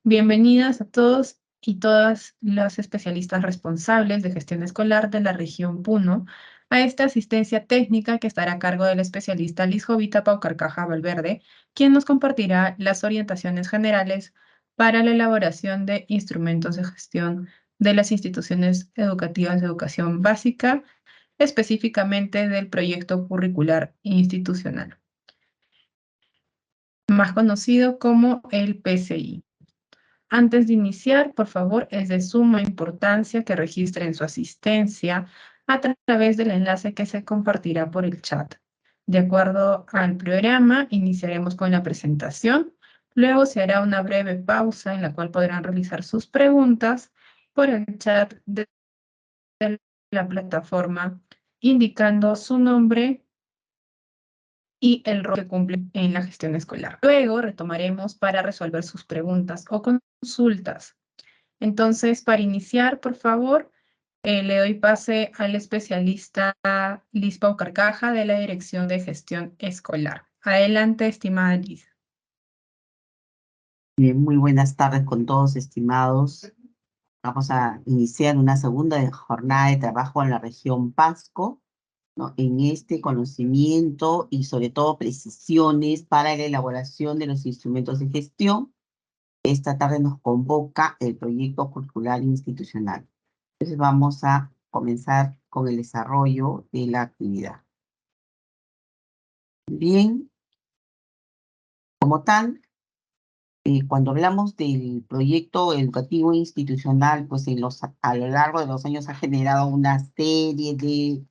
Bienvenidas a todos y todas los especialistas responsables de gestión escolar de la región Puno a esta asistencia técnica que estará a cargo del especialista Liz Jovita Paucarcaja Valverde, quien nos compartirá las orientaciones generales para la elaboración de instrumentos de gestión de las instituciones educativas de educación básica, específicamente del proyecto curricular institucional, más conocido como el PCI. Antes de iniciar, por favor, es de suma importancia que registren su asistencia a través del enlace que se compartirá por el chat. De acuerdo al programa, iniciaremos con la presentación. Luego se hará una breve pausa en la cual podrán realizar sus preguntas por el chat de la plataforma, indicando su nombre y el rol que cumple en la gestión escolar. Luego retomaremos para resolver sus preguntas o consultas. Entonces, para iniciar, por favor, le doy pase al especialista Liz Paucarcaja de la Dirección de Gestión Escolar. Adelante, estimada Liz. Muy buenas tardes con todos, estimados. Vamos a iniciar una segunda jornada de trabajo en la región Pasco, ¿no? En este conocimiento y sobre todo precisiones para la elaboración de los instrumentos de gestión. Esta tarde nos convoca el proyecto curricular institucional. Entonces vamos a comenzar con el desarrollo de la actividad. Bien, como tal, cuando hablamos del proyecto educativo institucional, pues a lo largo de los años ha generado una serie de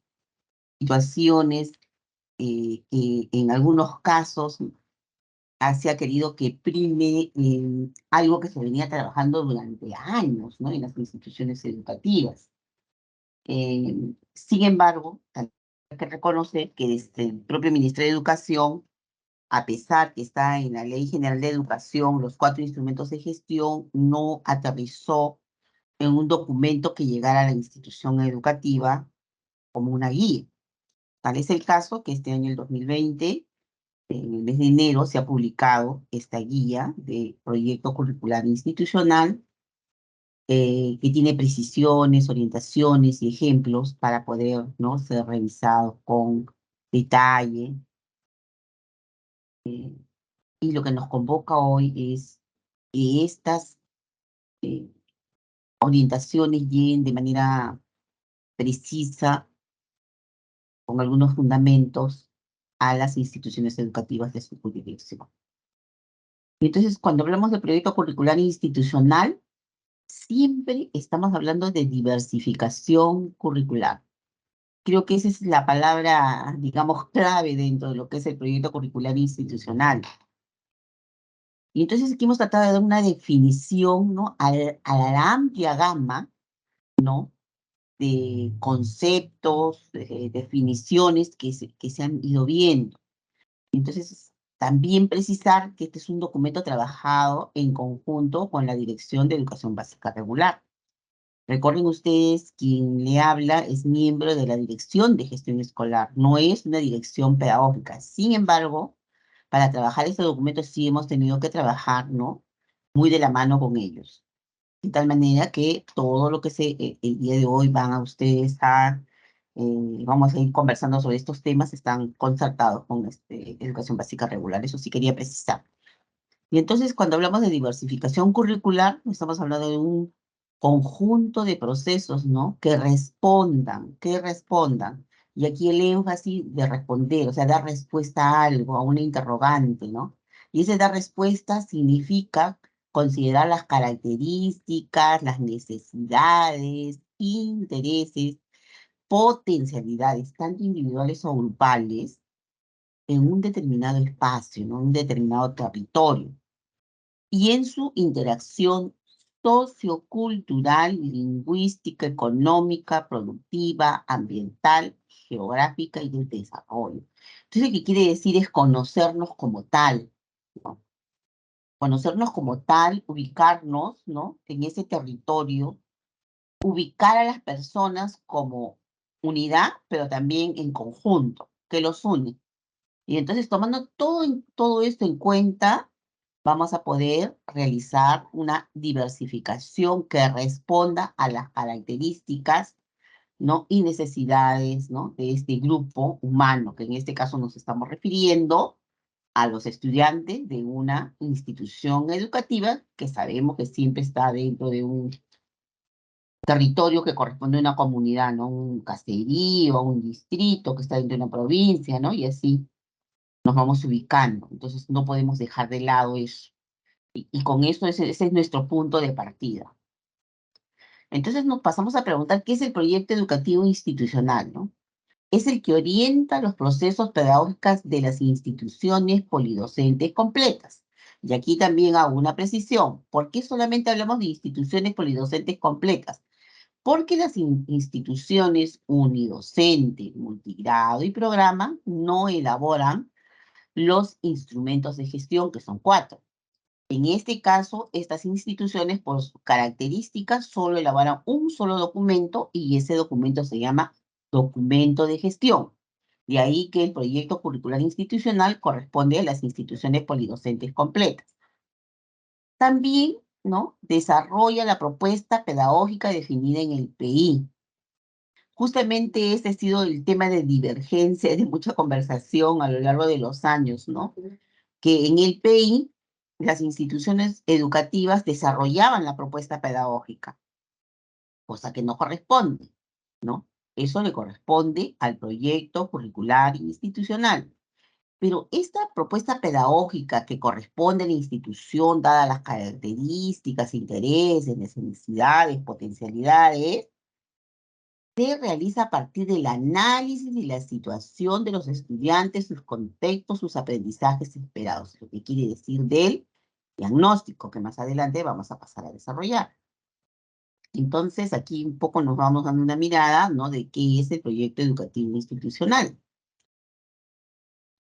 situaciones que en algunos casos se ha querido que prime algo que se venía trabajando durante años, ¿no? En las instituciones educativas. Sin embargo, hay que reconocer que desde el propio Ministerio de Educación, a pesar que está en la Ley General de Educación, los 4 instrumentos de gestión, no aterrizó en un documento que llegara a la institución educativa como una guía. Tal es el caso que este año, el 2020, en el mes de enero, se ha publicado esta guía de proyecto curricular institucional, que tiene precisiones, orientaciones y ejemplos para poder, ¿no?, ser revisado con detalle. Y lo que nos convoca hoy es que estas orientaciones lleguen de manera precisa, con algunos fundamentos, a las instituciones educativas de su jurisdicción. Y entonces, cuando hablamos de proyecto curricular institucional, siempre estamos hablando de diversificación curricular. Creo que esa es la palabra, digamos, clave dentro de lo que es el proyecto curricular institucional. Y entonces aquí hemos tratado de dar una definición, ¿no?, a la amplia gama, ¿no?, de conceptos, definiciones que se han ido viendo. Entonces, también precisar que este es un documento trabajado en conjunto con la Dirección de Educación Básica Regular. Recuerden ustedes, quien le habla es miembro de la Dirección de Gestión Escolar, no es una dirección pedagógica. Sin embargo, para trabajar este documento sí hemos tenido que trabajar, ¿no?, muy de la mano con ellos. De tal manera que todo lo que el día de hoy van a ustedes vamos a ir conversando sobre estos temas, están concertados con Educación Básica Regular. Eso sí quería precisar. Y entonces, cuando hablamos de diversificación curricular, estamos hablando de un conjunto de procesos, ¿no?, que respondan. Y aquí el énfasis de responder, o sea, dar respuesta a algo, a una interrogante, ¿no? Y ese dar respuesta significa considerar las características, las necesidades, intereses, potencialidades, tanto individuales o grupales, en un determinado espacio, ¿no?, un determinado territorio, y en su interacción sociocultural, lingüística, económica, productiva, ambiental, geográfica y de desarrollo. Entonces, lo que quiere decir es conocernos como tal, ¿no? Conocernos como tal, ubicarnos, ¿no?, en ese territorio, ubicar a las personas como unidad, pero también en conjunto, que los une. Y entonces, tomando todo esto en cuenta, vamos a poder realizar una diversificación que responda a las características, ¿no? y necesidades, ¿no? de este grupo humano, que en este caso nos estamos refiriendo a los estudiantes de una institución educativa que sabemos que siempre está dentro de un territorio que corresponde a una comunidad, ¿no? Un caserío, un distrito que está dentro de una provincia, ¿no? Y así nos vamos ubicando. Entonces no podemos dejar de lado eso. Y con eso ese es nuestro punto de partida. Entonces nos pasamos a preguntar qué es el proyecto educativo institucional, ¿no? Es el que orienta los procesos pedagógicos de las instituciones polidocentes completas. Y aquí también hago una precisión. ¿Por qué solamente hablamos de instituciones polidocentes completas? Porque las instituciones unidocente, multigrado y programa no elaboran los instrumentos de gestión, que son 4. En este caso, estas instituciones, por sus características, solo elaboran un solo documento y ese documento se llama documento de gestión. De ahí que el proyecto curricular institucional corresponde a las instituciones polidocentes completas. También, ¿no? desarrolla la propuesta pedagógica definida en el PI. Justamente este ha sido el tema de divergencia, de mucha conversación a lo largo de los años, ¿no? Que en el PI las instituciones educativas desarrollaban la propuesta pedagógica, cosa que no corresponde, ¿no? Eso le corresponde al proyecto curricular institucional. Pero esta propuesta pedagógica que corresponde a la institución, dadas las características, intereses, necesidades, potencialidades, se realiza a partir del análisis de la situación de los estudiantes, sus contextos, sus aprendizajes esperados, lo que quiere decir del diagnóstico, que más adelante vamos a pasar a desarrollar. Entonces, aquí un poco nos vamos dando una mirada, ¿no? de qué es el proyecto educativo institucional.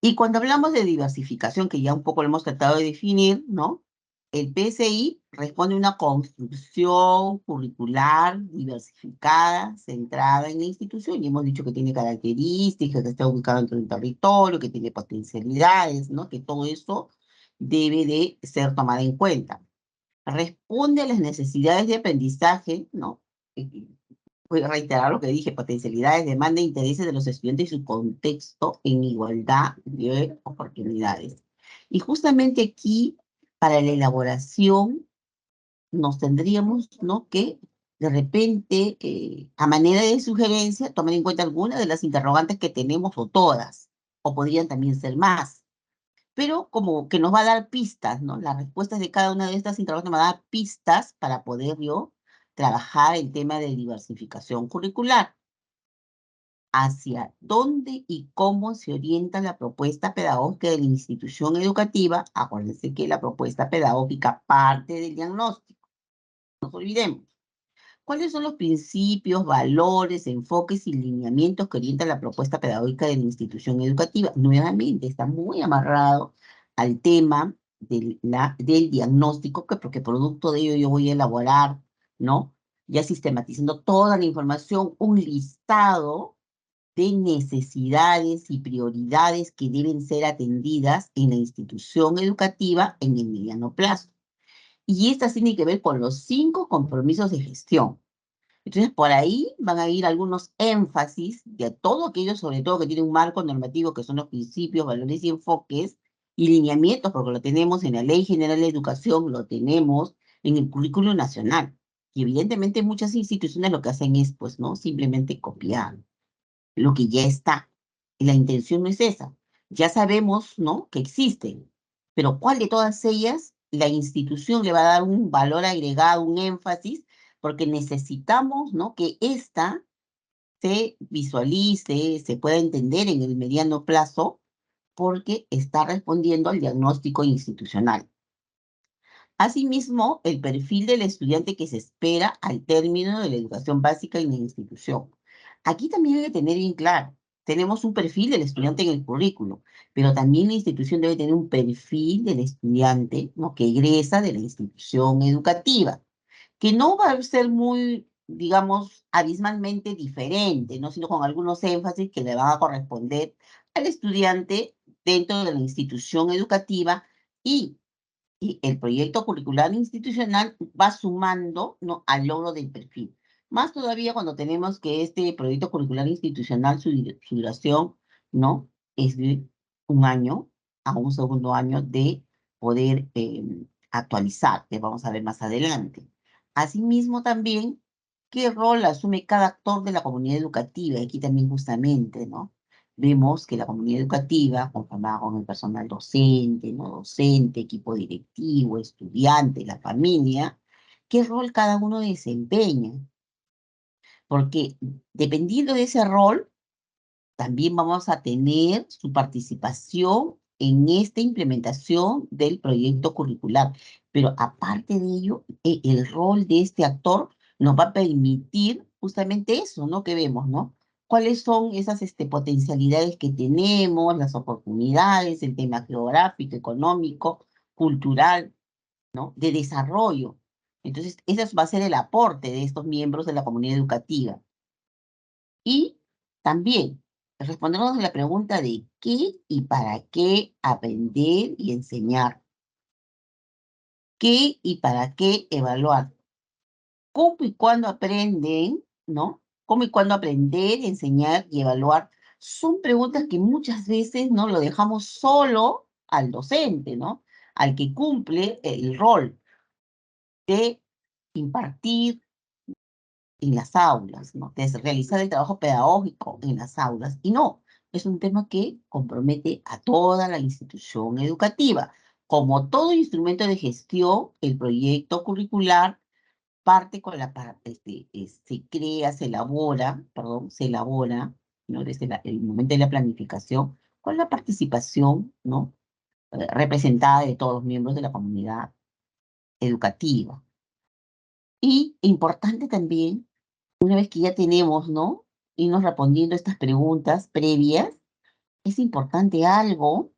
Y cuando hablamos de diversificación, que ya un poco lo hemos tratado de definir, ¿no? El PSI responde a una construcción curricular diversificada, centrada en la institución, y hemos dicho que tiene características, que está ubicado dentro del territorio, que tiene potencialidades, ¿no? Que todo eso debe de ser tomado en cuenta. Responde a las necesidades de aprendizaje, ¿no? Voy a reiterar lo que dije: potencialidades, demanda e intereses de los estudiantes y su contexto en igualdad de oportunidades. Y justamente aquí, para la elaboración, nos tendríamos, ¿no? que, de repente, a manera de sugerencia, tomar en cuenta algunas de las interrogantes que tenemos, o todas, o podrían también ser más. Pero como que nos va a dar pistas, ¿no? Las respuestas de cada una de estas interrogantes me va a dar pistas para poder yo trabajar el tema de diversificación curricular. Hacia dónde y cómo se orienta la propuesta pedagógica de la institución educativa. Acuérdense que la propuesta pedagógica parte del diagnóstico. No nos olvidemos. ¿Cuáles son los principios, valores, enfoques y lineamientos que orientan la propuesta pedagógica de la institución educativa? Nuevamente, está muy amarrado al tema del diagnóstico, porque producto de ello yo voy a elaborar, ¿no? Ya sistematizando toda la información, un listado de necesidades y prioridades que deben ser atendidas en la institución educativa en el mediano plazo. Y estas tienen que ver con los 5 compromisos de gestión. Entonces, por ahí van a ir algunos énfasis de todo aquello, sobre todo que tiene un marco normativo, que son los principios, valores y enfoques, y lineamientos, porque lo tenemos en la Ley General de Educación, lo tenemos en el Currículo Nacional. Y evidentemente muchas instituciones lo que hacen es, pues, ¿no? simplemente copiar lo que ya está. Y la intención no es esa. Ya sabemos, ¿no? que existen, pero ¿cuál de todas ellas la institución le va a dar un valor agregado, un énfasis? Porque necesitamos, ¿no? que esta se visualice, se pueda entender en el mediano plazo, porque está respondiendo al diagnóstico institucional. Asimismo, el perfil del estudiante que se espera al término de la educación básica en la institución. Aquí también hay que tener bien claro, tenemos un perfil del estudiante en el currículo, pero también la institución debe tener un perfil del estudiante, ¿no? que egresa de la institución educativa, que no va a ser muy, digamos, abismalmente diferente, ¿no? sino con algunos énfasis que le van a corresponder al estudiante dentro de la institución educativa, y Y el proyecto curricular institucional va sumando, ¿no?, al logro del perfil. Más todavía cuando tenemos que este proyecto curricular institucional, su duración, ¿no?, es de un año a un segundo año de poder actualizar, que vamos a ver más adelante. Asimismo también, ¿qué rol asume cada actor de la comunidad educativa? Aquí también justamente, ¿no? Vemos que la comunidad educativa, conformada con el personal docente, no docente, equipo directivo, estudiante, la familia, ¿qué rol cada uno desempeña? Porque dependiendo de ese rol, también vamos a tener su participación en esta implementación del proyecto curricular. Pero aparte de ello, el rol de este actor nos va a permitir justamente eso, ¿no?, que vemos, ¿no? ¿Cuáles son esas potencialidades que tenemos, las oportunidades, el tema geográfico, económico, cultural, ¿no?, de desarrollo? Entonces, ese va a ser el aporte de estos miembros de la comunidad educativa. Y también respondernos a la pregunta de qué y para qué aprender y enseñar. ¿Qué y para qué evaluar? ¿Cómo y cuándo aprenden, no? ¿Cómo y cuándo aprender, enseñar y evaluar? Son preguntas que muchas veces no lo dejamos solo al docente, ¿no? Al que cumple el rol de impartir en las aulas, ¿no?, de realizar el trabajo pedagógico en las aulas. Y no, es un tema que compromete a toda la institución educativa. Como todo instrumento de gestión, el proyecto curricular parte con se crea, se elabora, ¿no?, desde el momento de la planificación, con la participación, ¿no?, representada de todos los miembros de la comunidad educativa. Y importante también, una vez que ya tenemos, ¿no?, irnos respondiendo estas preguntas previas, es importante algo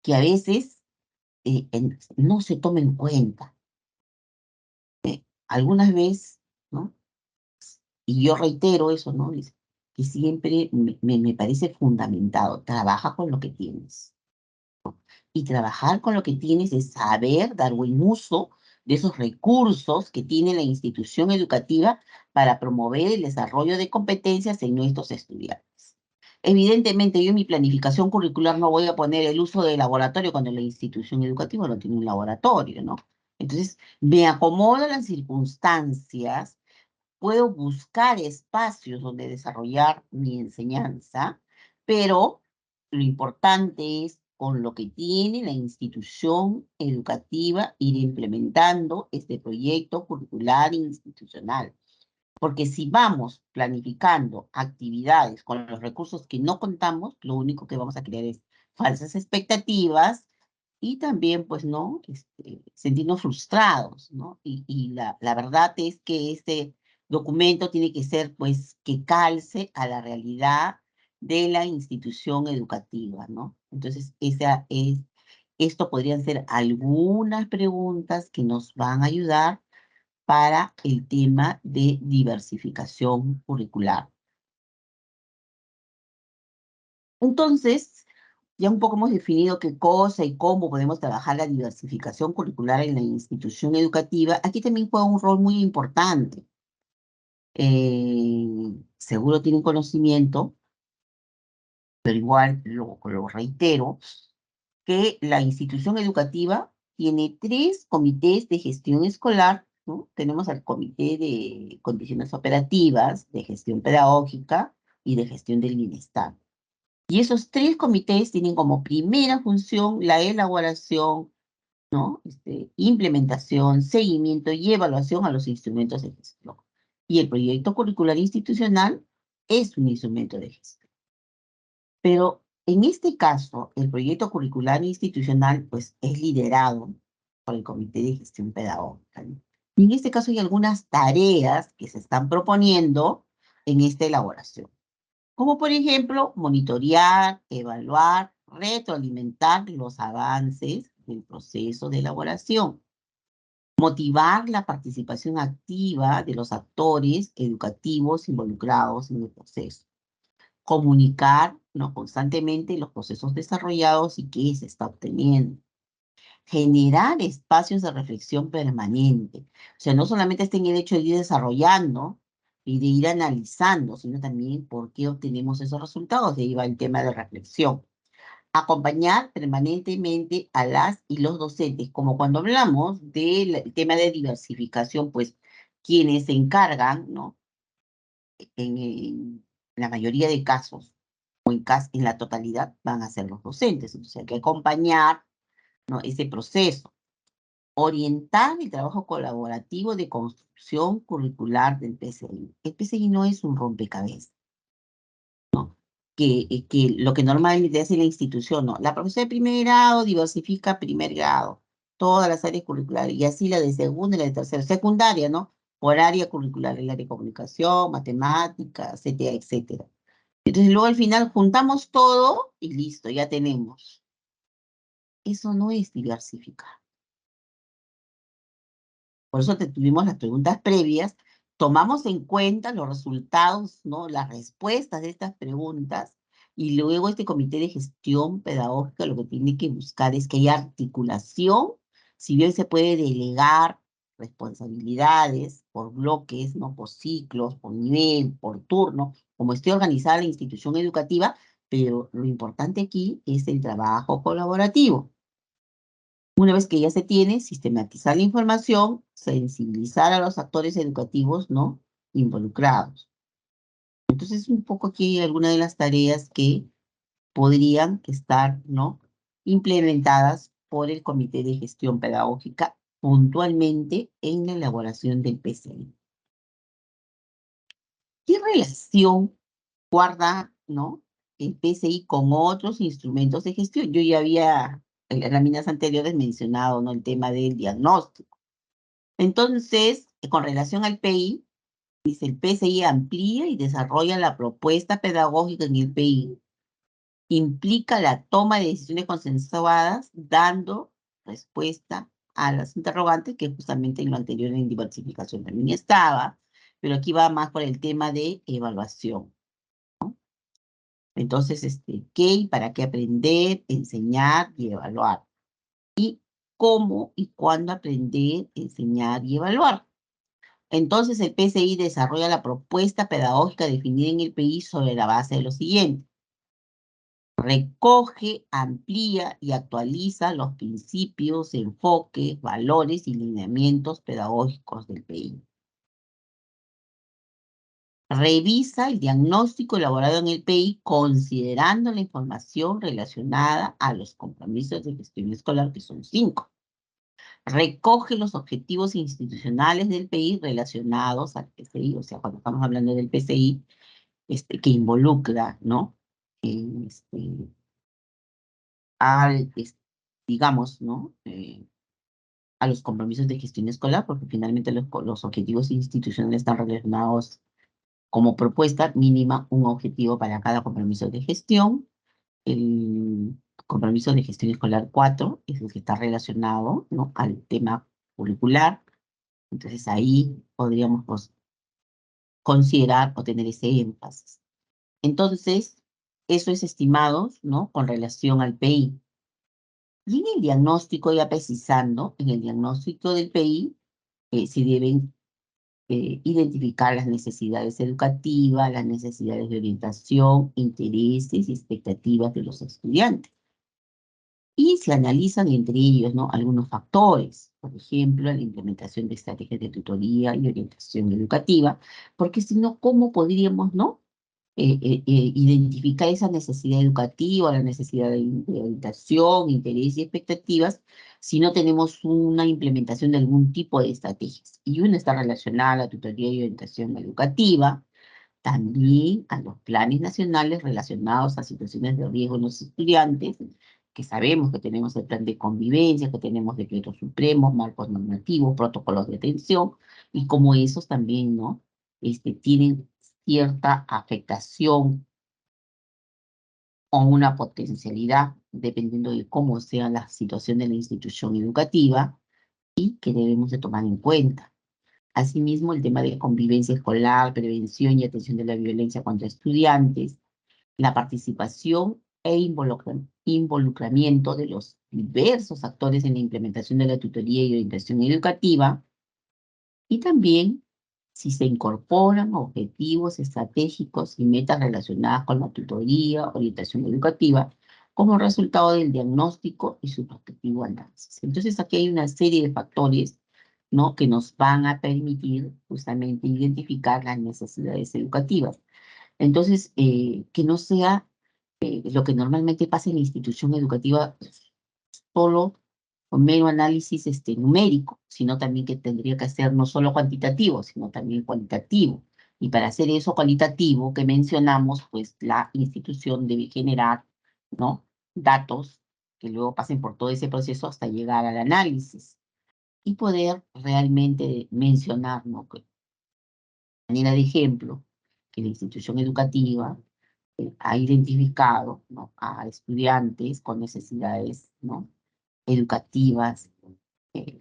que a veces no se toma en cuenta. Algunas veces, ¿no? Y yo reitero eso, ¿no?, que siempre me parece fundamentado. Trabaja con lo que tienes. Y trabajar con lo que tienes es saber dar buen uso de esos recursos que tiene la institución educativa para promover el desarrollo de competencias en nuestros estudiantes. Evidentemente, yo en mi planificación curricular no voy a poner el uso del laboratorio cuando la institución educativa no tiene un laboratorio, ¿no? Entonces, me acomodo a las circunstancias, puedo buscar espacios donde desarrollar mi enseñanza, pero lo importante es, con lo que tiene la institución educativa, ir implementando este proyecto curricular institucional. Porque si vamos planificando actividades con los recursos que no contamos, lo único que vamos a crear es falsas expectativas y también, pues, ¿no?, sentirnos frustrados, ¿no? Y la verdad es que este documento tiene que ser, pues, que calce a la realidad de la institución educativa, ¿no? Entonces, esto podrían ser algunas preguntas que nos van a ayudar para el tema de diversificación curricular. Entonces, ya un poco hemos definido qué cosa y cómo podemos trabajar la diversificación curricular en la institución educativa. Aquí también juega un rol muy importante. Seguro tienen conocimiento, pero igual lo reitero, que la institución educativa tiene 3 comités de gestión escolar, ¿no? Tenemos al comité de condiciones operativas, de gestión pedagógica y de gestión del bienestar. Y esos 3 comités tienen como primera función la elaboración, ¿no?, implementación, seguimiento y evaluación a los instrumentos de gestión. Y el proyecto curricular institucional es un instrumento de gestión. Pero en este caso, el proyecto curricular institucional, pues, es liderado por el Comité de Gestión Pedagógica, ¿no? Y en este caso hay algunas tareas que se están proponiendo en esta elaboración, como por ejemplo, monitorear, evaluar, retroalimentar los avances del proceso de elaboración, motivar la participación activa de los actores educativos involucrados en el proceso, comunicar, ¿no?, constantemente los procesos desarrollados y qué se está obteniendo, generar espacios de reflexión permanente. O sea, no solamente está en el hecho de ir desarrollando y de ir analizando, sino también por qué obtenemos esos resultados. De ahí va el tema de reflexión. Acompañar permanentemente a las y los docentes, como cuando hablamos del tema de diversificación, pues quienes se encargan, ¿no? En la mayoría de casos, o en la totalidad, van a ser los docentes. Entonces hay que acompañar, ¿no? Ese proceso. Orientar el trabajo colaborativo de construcción curricular del PCI. El PCI no es un rompecabezas, que lo que normalmente hace la institución, ¿no? La profesora de primer grado diversifica primer grado, todas las áreas curriculares, y así la de segundo y la de tercero, secundaria, ¿no? Por área curricular, el área de comunicación, matemáticas, etcétera, etcétera. Entonces luego al final juntamos todo y listo, ya tenemos. Eso no es diversificar. Por eso te tuvimos las preguntas previas, tomamos en cuenta los resultados, ¿no? Las respuestas de estas preguntas, y luego este comité de gestión pedagógica lo que tiene que buscar es que haya articulación, si bien se puede delegar responsabilidades por bloques, ¿no? Por ciclos, por nivel, por turno, como esté organizada la institución educativa, pero lo importante aquí es el trabajo colaborativo. Una vez que ya se tiene, sistematizar la información, sensibilizar a los actores educativos, ¿no? Involucrados. Entonces, un poco aquí hay algunas de las tareas que podrían estar, ¿no? Implementadas por el Comité de Gestión Pedagógica puntualmente en la elaboración del PCI. ¿Qué relación guarda, ¿no? El PCI con otros instrumentos de gestión? Yo ya había en las láminas anteriores mencionado, ¿no? El tema del diagnóstico. Entonces, con relación al PI, dice el PCI amplía y desarrolla la propuesta pedagógica en el PI. Implica la toma de decisiones consensuadas, dando respuesta a las interrogantes, que justamente en lo anterior en diversificación también estaba, pero aquí va más por el tema de evaluación. Entonces, ¿qué y para qué aprender, enseñar y evaluar? Y cómo y cuándo aprender, enseñar y evaluar. Entonces, el PCI desarrolla la propuesta pedagógica definida en el PI sobre la base de lo siguiente. Recoge, amplía y actualiza los principios, enfoques, valores y lineamientos pedagógicos del PI. Revisa el diagnóstico elaborado en el PI considerando la información relacionada a los compromisos de gestión escolar, que son 5. Recoge los objetivos institucionales del PI relacionados al PCI, o sea, cuando estamos hablando del PCI, que involucra, ¿no? Al, digamos, ¿no? A los compromisos de gestión escolar, porque finalmente los objetivos institucionales están relacionados como propuesta mínima, un objetivo para cada compromiso de gestión. El compromiso de gestión escolar 4 es el que está relacionado, ¿no? Al tema curricular. Entonces ahí podríamos, pues, considerar o tener ese énfasis. Entonces, eso es estimado, ¿no? Con relación al PI. Y en el diagnóstico, ya precisando, en el diagnóstico del PI, se deben identificar las necesidades educativas, las necesidades de orientación, intereses y expectativas de los estudiantes. Y se analizan entre ellos, ¿no? Algunos factores, por ejemplo, la implementación de estrategias de tutoría y orientación educativa, porque si no, ¿cómo podríamos, ¿no? Identificar esa necesidad educativa, la necesidad de orientación, interés y expectativas, si no tenemos una implementación de algún tipo de estrategias? Y una está relacionada a la tutoría y orientación educativa, también a los planes nacionales relacionados a situaciones de riesgo en los estudiantes, que sabemos que tenemos el plan de convivencia, que tenemos decretos supremos, marcos normativos, protocolos de atención, y como esos también, ¿no? Tienen cierta afectación o una potencialidad, dependiendo de cómo sea la situación de la institución educativa, y que debemos de tomar en cuenta. Asimismo, el tema de convivencia escolar, prevención y atención de la violencia contra estudiantes, la participación e involucramiento de los diversos actores en la implementación de la tutoría y orientación educativa, y también si se incorporan objetivos estratégicos y metas relacionadas con la tutoría, orientación educativa, como resultado del diagnóstico y su respectivo análisis. Entonces, aquí hay una serie de factores, ¿no?, que nos van a permitir justamente identificar las necesidades educativas. Entonces, que no sea lo que normalmente pasa en la institución educativa, solo con mero análisis numérico, sino también que tendría que ser no solo cuantitativo, sino también cualitativo. Y para hacer eso cualitativo que mencionamos, pues la institución debe generar, ¿no?, datos que luego pasen por todo ese proceso hasta llegar al análisis y poder realmente mencionar, ¿no?, que, de manera de ejemplo, que la institución educativa ha identificado, ¿no?, a estudiantes con necesidades, ¿no?, educativas,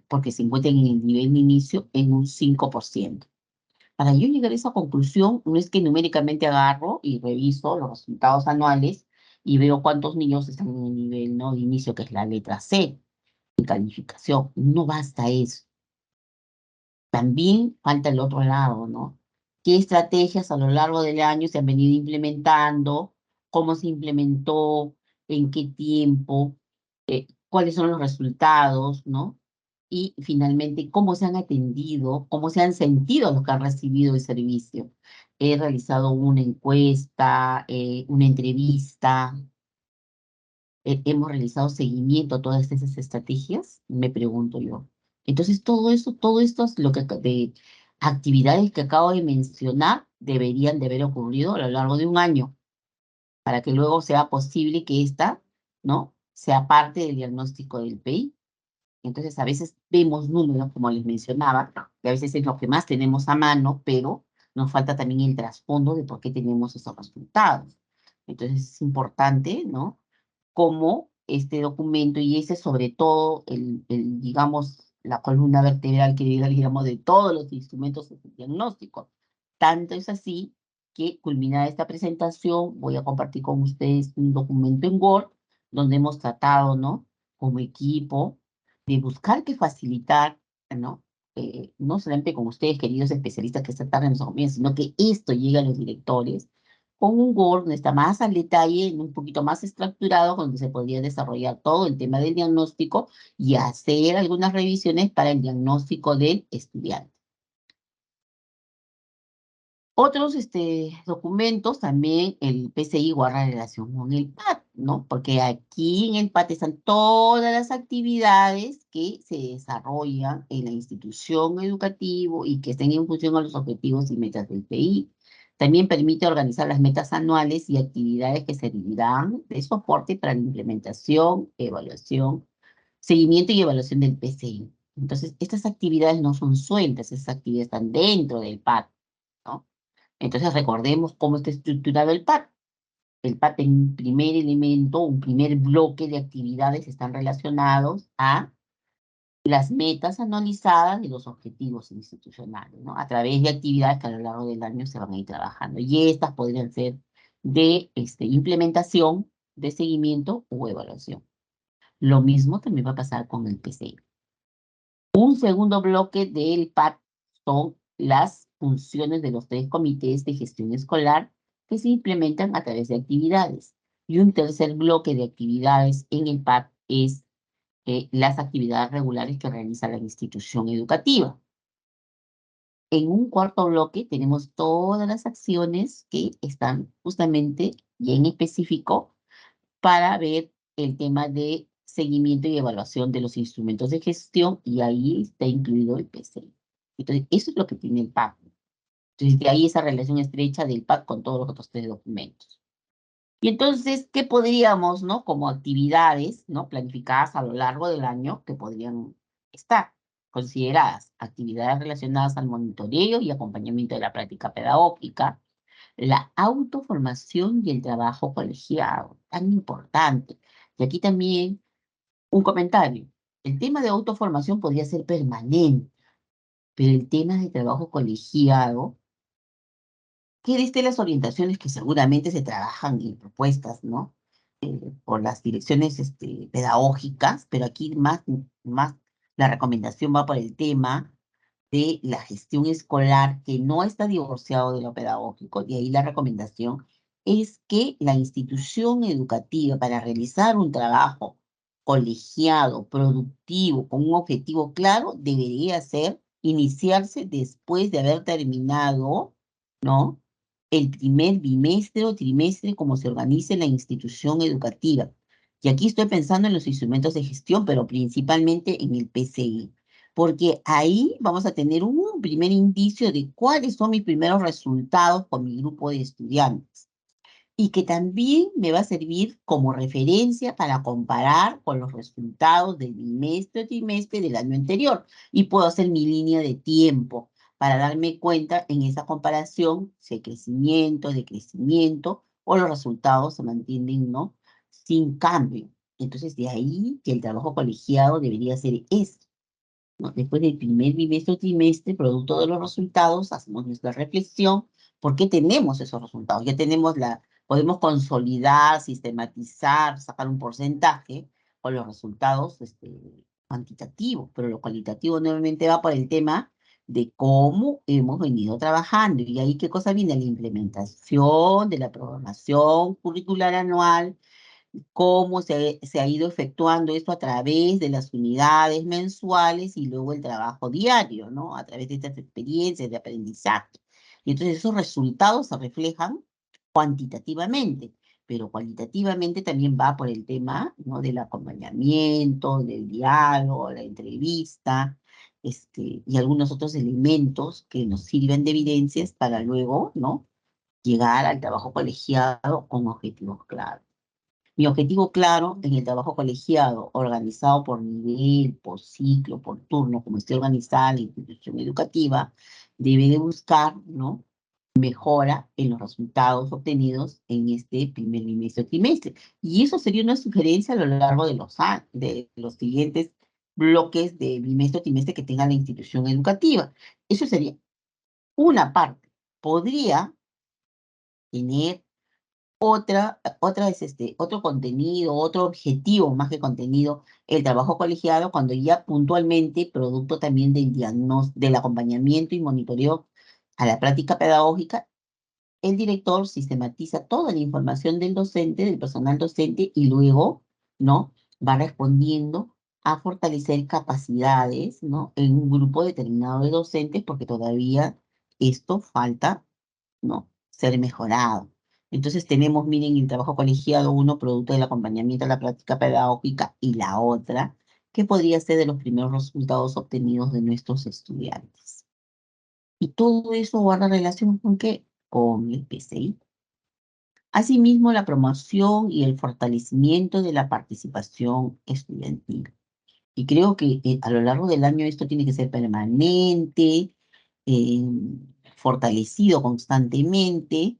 porque se encuentran en el nivel de inicio en un 5%. Para yo llegar a esa conclusión, no es que numéricamente agarro y reviso los resultados anuales y veo cuántos niños están en el nivel, ¿no?, de inicio, que es la letra C, en calificación. No basta eso. También falta el otro lado, ¿no? ¿Qué estrategias a lo largo del año se han venido implementando? ¿Cómo se implementó? ¿En qué tiempo? ¿Cuáles son los resultados, no? Y finalmente, ¿cómo se han atendido? ¿Cómo se han sentido los que han recibido el servicio? He realizado una encuesta, una entrevista, hemos realizado seguimiento a todas esas estrategias, me pregunto yo. Entonces, todo esto es lo que de actividades que acabo de mencionar deberían de haber ocurrido a lo largo de un año, para que luego sea posible que esta, ¿no?, sea parte del diagnóstico del PEI. Entonces, a veces vemos números, como les mencionaba, que a veces es lo que más tenemos a mano, pero nos falta también el trasfondo de por qué tenemos esos resultados. Entonces, es importante, ¿no?, cómo este documento, y ese sobre todo, digamos, la columna vertebral que digamos de todos los instrumentos de diagnóstico. Tanto es así que, culminada esta presentación, voy a compartir con ustedes un documento en Word, donde hemos tratado, ¿no?, como equipo, de buscar que facilitar, ¿no?, no solamente con ustedes, queridos especialistas, que esta tarde nos acompañan, sino que esto llegue a los directores, con un Word donde está más al detalle, un poquito más estructurado, donde se podría desarrollar todo el tema del diagnóstico y hacer algunas revisiones para el diagnóstico del estudiante. Otros documentos también el PCI guarda relación con el PAT, ¿no? Porque aquí en el PAT están todas las actividades que se desarrollan en la institución educativa y que estén en función a los objetivos y metas del PI. También permite organizar las metas anuales y actividades que servirán de soporte para la implementación, evaluación, seguimiento y evaluación del PCI. Entonces, estas actividades no son sueltas, esas actividades están dentro del PAT, ¿no? Entonces, recordemos cómo está estructurado el PAT. El PAT, en un primer elemento, un primer bloque de actividades, están relacionados a las metas anualizadas de los objetivos institucionales, ¿no?, a través de actividades que a lo largo del año se van a ir trabajando. Y estas podrían ser de implementación, de seguimiento o evaluación. Lo mismo también va a pasar con el PCI. Un segundo bloque del PAT son las funciones de los 3 comités de gestión escolar que se implementan a través de actividades. Y un tercer bloque de actividades en el PAT es las actividades regulares que realiza la institución educativa. En un cuarto bloque tenemos todas las acciones que están justamente y en específico para ver el tema de seguimiento y evaluación de los instrumentos de gestión, y ahí está incluido el PCI. Entonces, eso es lo que tiene el PAC. Entonces, de ahí esa relación estrecha del PAC con todos los otros 3 documentos. Y entonces, ¿qué podríamos, no, como actividades, no, planificadas a lo largo del año, que podrían estar consideradas? Actividades relacionadas al monitoreo y acompañamiento de la práctica pedagógica, la autoformación y el trabajo colegiado, tan importante. Y aquí también un comentario. El tema de autoformación podría ser permanente, pero el tema de trabajo colegiado, que desde las orientaciones que seguramente se trabajan en propuestas, ¿no?, por las direcciones pedagógicas, pero aquí más la recomendación va por el tema de la gestión escolar que no está divorciado de lo pedagógico, y ahí la recomendación es que la institución educativa para realizar un trabajo colegiado, productivo, con un objetivo claro, debería ser iniciarse después de haber terminado, ¿no? El primer bimestre o trimestre, como se organice la institución educativa. Y aquí estoy pensando en los instrumentos de gestión, pero principalmente en el PCI, porque ahí vamos a tener un primer indicio de cuáles son mis primeros resultados con mi grupo de estudiantes, y que también me va a servir como referencia para comparar con los resultados del bimestre o trimestre del año anterior, y puedo hacer mi línea de tiempo para darme cuenta en esa comparación si hay crecimiento, decrecimiento, o los resultados se mantienen, ¿no?, sin cambio. Entonces, de ahí que el trabajo colegiado debería ser esto, ¿no? Después del primer bimestre o trimestre, producto de los resultados, hacemos nuestra reflexión. ¿Por qué tenemos esos resultados? Ya tenemos podemos consolidar, sistematizar, sacar un porcentaje con los resultados cuantitativos, pero lo cualitativo nuevamente va por el tema de cómo hemos venido trabajando. Y ahí, ¿qué cosa viene? La implementación de la programación curricular anual, cómo se ha ido efectuando esto a través de las unidades mensuales y luego el trabajo diario, ¿no? A través de estas experiencias de aprendizaje. Y entonces esos resultados se reflejan cuantitativamente, pero cualitativamente también va por el tema, ¿no?, del acompañamiento, del diálogo, la entrevista, y algunos otros elementos que nos sirven de evidencias para luego, ¿no?, llegar al trabajo colegiado con objetivos claros. Mi objetivo claro en el trabajo colegiado, organizado por nivel, por ciclo, por turno, como esté organizada la institución educativa, debe de buscar, ¿no?, mejora en los resultados obtenidos en este primer bimestre o trimestre. Y eso sería una sugerencia a lo largo de los siguientes bloques de bimestre o trimestre que tenga la institución educativa. Eso sería una parte. Podría tener otro contenido, otro objetivo más que contenido, el trabajo colegiado, cuando ya puntualmente, producto también del del acompañamiento y monitoreo a la práctica pedagógica, el director sistematiza toda la información del docente, del personal docente, y luego, ¿no?, va respondiendo a fortalecer capacidades, ¿no?, en un grupo determinado de docentes, porque todavía esto falta, ¿no?, ser mejorado. Entonces tenemos, miren, el trabajo colegiado, uno, producto del acompañamiento a la práctica pedagógica, y la otra, que podría ser de los primeros resultados obtenidos de nuestros estudiantes. Y todo eso guarda relación ¿con qué? Con el PCI. Asimismo, la promoción y el fortalecimiento de la participación estudiantil. Y creo que a lo largo del año esto tiene que ser permanente, eh, fortalecido constantemente.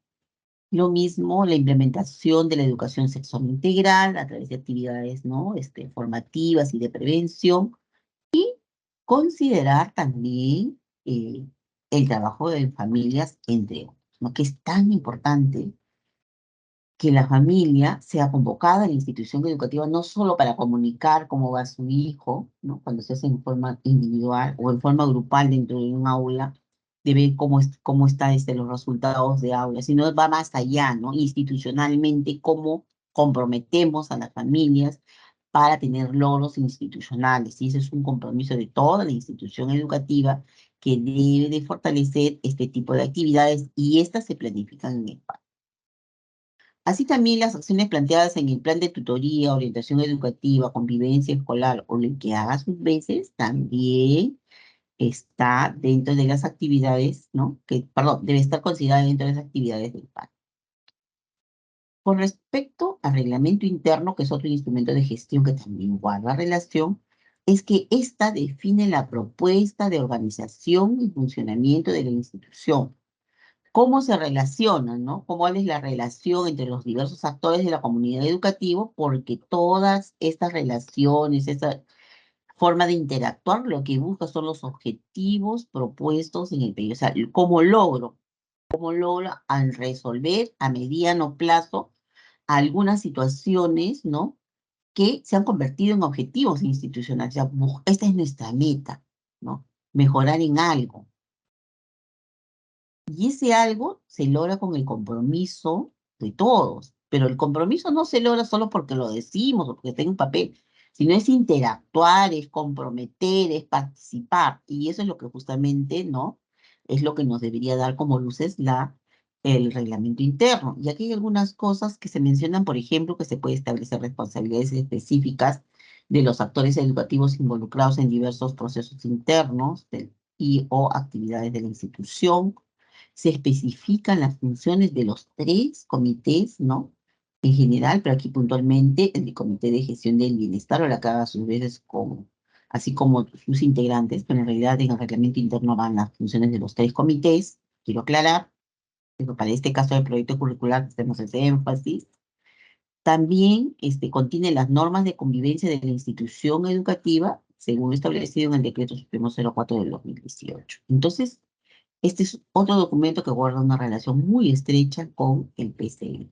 Lo mismo la implementación de la educación sexual integral a través de actividades, ¿no?, formativas y de prevención. Considerar también el trabajo en familias, entre otros, ¿no?, que es tan importante que la familia sea convocada a la institución educativa, no solo para comunicar cómo va su hijo, ¿no?, cuando se hace en forma individual o en forma grupal dentro de un aula, de ver cómo están los resultados de aula, sino va más allá, ¿no?, institucionalmente, cómo comprometemos a las familias para tener logros institucionales. Y ese es un compromiso de toda la institución educativa, que debe de fortalecer este tipo de actividades, y estas se planifican en el plan. Así también las acciones planteadas en el plan de tutoría, orientación educativa, convivencia escolar, o lo que haga sus veces, también está dentro de las actividades, ¿no?, perdón, debe estar considerada dentro de las actividades del plan. Con respecto al reglamento interno, que es otro instrumento de gestión que también guarda relación, es que ésta define la propuesta de organización y funcionamiento de la institución. ¿Cómo se relacionan, no? ¿Cuál es la relación entre los diversos actores de la comunidad educativa? Porque todas estas relaciones, esta forma de interactuar, lo que busca son los objetivos propuestos en el periodo. O sea, cómo logro al resolver a mediano plazo algunas situaciones, ¿no?, que se han convertido en objetivos institucionales. O sea, esta es nuestra meta, ¿no? Mejorar en algo. Y ese algo se logra con el compromiso de todos. Pero el compromiso no se logra solo porque lo decimos o porque tenga un papel, sino es interactuar, es comprometer, es participar. Y eso es lo que justamente, ¿no?, es lo que nos debería dar como luces el reglamento interno. Y aquí hay algunas cosas que se mencionan, por ejemplo, que se puede establecer responsabilidades específicas de los actores educativos involucrados en diversos procesos internos y o actividades de la institución. Se especifican las funciones de los 3 comités, ¿no?, en general, pero aquí puntualmente el Comité de Gestión del Bienestar, o la que haga sus veces así como sus integrantes, pero en realidad en el reglamento interno van las funciones de los 3 comités, quiero aclarar, pero para este caso del proyecto curricular hacemos ese énfasis. También contiene las normas de convivencia de la institución educativa, según establecido en el Decreto Supremo 04 del 2018. Entonces, este es otro documento que guarda una relación muy estrecha con el PCI.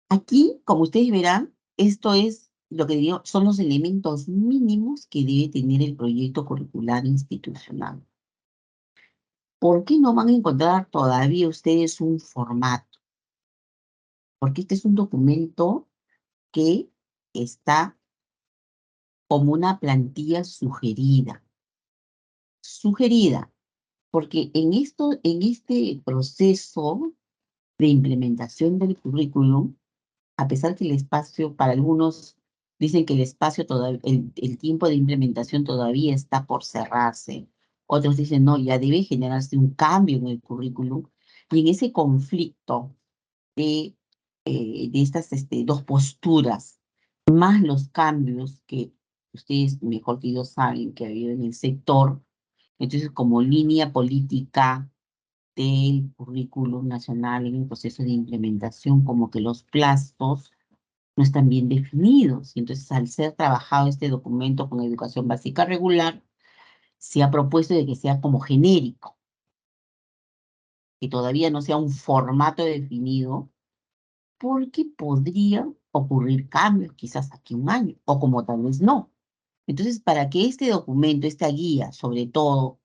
Aquí, como ustedes verán, esto es lo que digo, son los elementos mínimos que debe tener el proyecto curricular institucional. ¿Por qué no van a encontrar todavía ustedes un formato? Porque este es un documento que está como una plantilla sugerida. Sugerida, porque en este proceso de implementación del currículum, a pesar que el espacio, para algunos dicen que el espacio todavía, el tiempo de implementación todavía está por cerrarse. Otros dicen, no, ya debe generarse un cambio en el currículum. Y en ese conflicto de estas dos posturas, más los cambios que ustedes mejor que yo saben que ha habido en el sector, entonces como línea política del currículum nacional en el proceso de implementación, como que los plazos no están bien definidos. Y entonces, al ser trabajado este documento con educación básica regular, se ha propuesto de que sea como genérico, que todavía no sea un formato definido, porque podría ocurrir cambios, quizás aquí un año, o como tal vez no. Entonces, para que este documento, esta guía, sobre todo,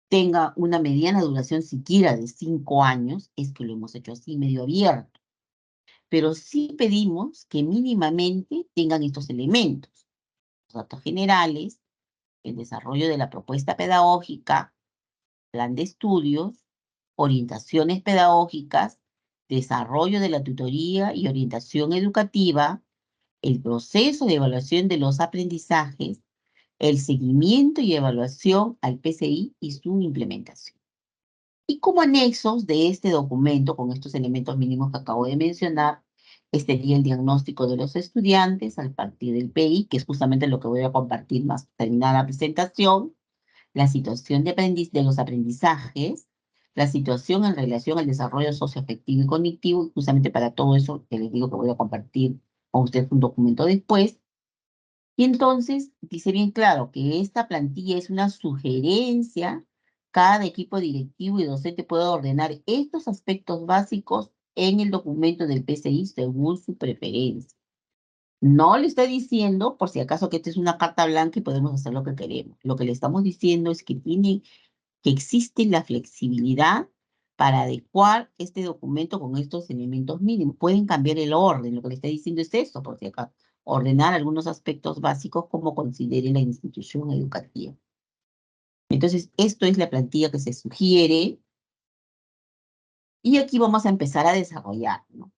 tenga una mediana duración siquiera de 5 años, es que lo hemos hecho así, medio abierto. Pero sí pedimos que mínimamente tengan estos elementos: los datos generales, el desarrollo de la propuesta pedagógica, plan de estudios, orientaciones pedagógicas, desarrollo de la tutoría y orientación educativa, el proceso de evaluación de los aprendizajes, el seguimiento y evaluación al PCI y su implementación. Y como anexos de este documento, con estos elementos mínimos que acabo de mencionar, estaría el diagnóstico de los estudiantes al partir del PI, que es justamente lo que voy a compartir más terminada la presentación, la situación de los aprendizajes, la situación en relación al desarrollo socioafectivo y cognitivo, y justamente para todo eso que les digo que voy a compartir con ustedes un documento después. Y entonces dice bien claro que esta plantilla es una sugerencia. Cada equipo directivo y docente puede ordenar estos aspectos básicos en el documento del PCI según su preferencia. No le está diciendo, por si acaso, que esta es una carta blanca y podemos hacer lo que queremos. Lo que le estamos diciendo es que existe la flexibilidad para adecuar este documento con estos elementos mínimos. Pueden cambiar el orden, lo que le está diciendo es eso, por si acaso, ordenar algunos aspectos básicos como considere la institución educativa. Entonces, esto es la plantilla que se sugiere, y aquí vamos a empezar a desarrollar, ¿no?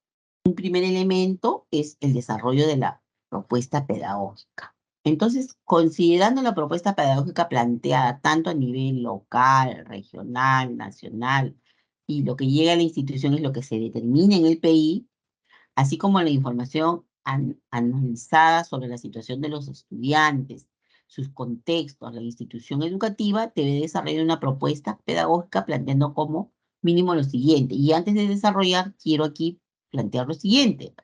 Un primer elemento es el desarrollo de la propuesta pedagógica. Entonces, considerando la propuesta pedagógica planteada tanto a nivel local, regional, nacional, y lo que llega a la institución es lo que se determina en el PI, así como la información analizada sobre la situación de los estudiantes, sus contextos, la institución educativa, debe desarrollar una propuesta pedagógica planteando como mínimo lo siguiente. Y antes de desarrollar, quiero aquí plantear lo siguiente,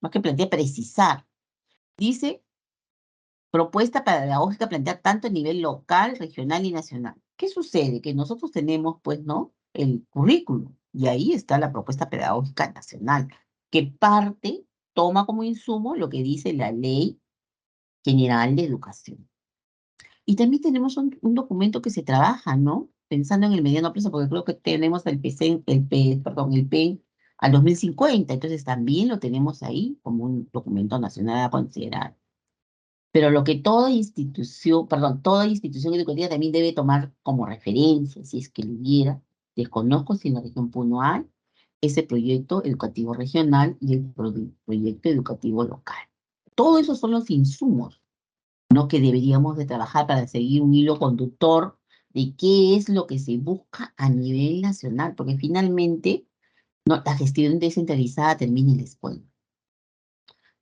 más que plantear, precisar. Dice, propuesta pedagógica planteada tanto a nivel local, regional y nacional. ¿Qué sucede? Que nosotros tenemos, pues, ¿no?, el currículum. Y ahí está la propuesta pedagógica nacional, que toma como insumo lo que dice la Ley General de Educación. Y también tenemos un documento que se trabaja, ¿no? Pensando en el mediano plazo, porque creo que tenemos el PEN al 2050, entonces también lo tenemos ahí como un documento nacional a considerar. Pero lo que toda institución educativa también debe tomar como referencia, si es que lo hubiera, desconozco si en la región Puno hay, ese proyecto educativo regional y el proyecto educativo local. Todos esos son los insumos, ¿no? Que deberíamos de trabajar para seguir un hilo conductor de qué es lo que se busca a nivel nacional, porque finalmente, no, la gestión descentralizada termina en la escuela.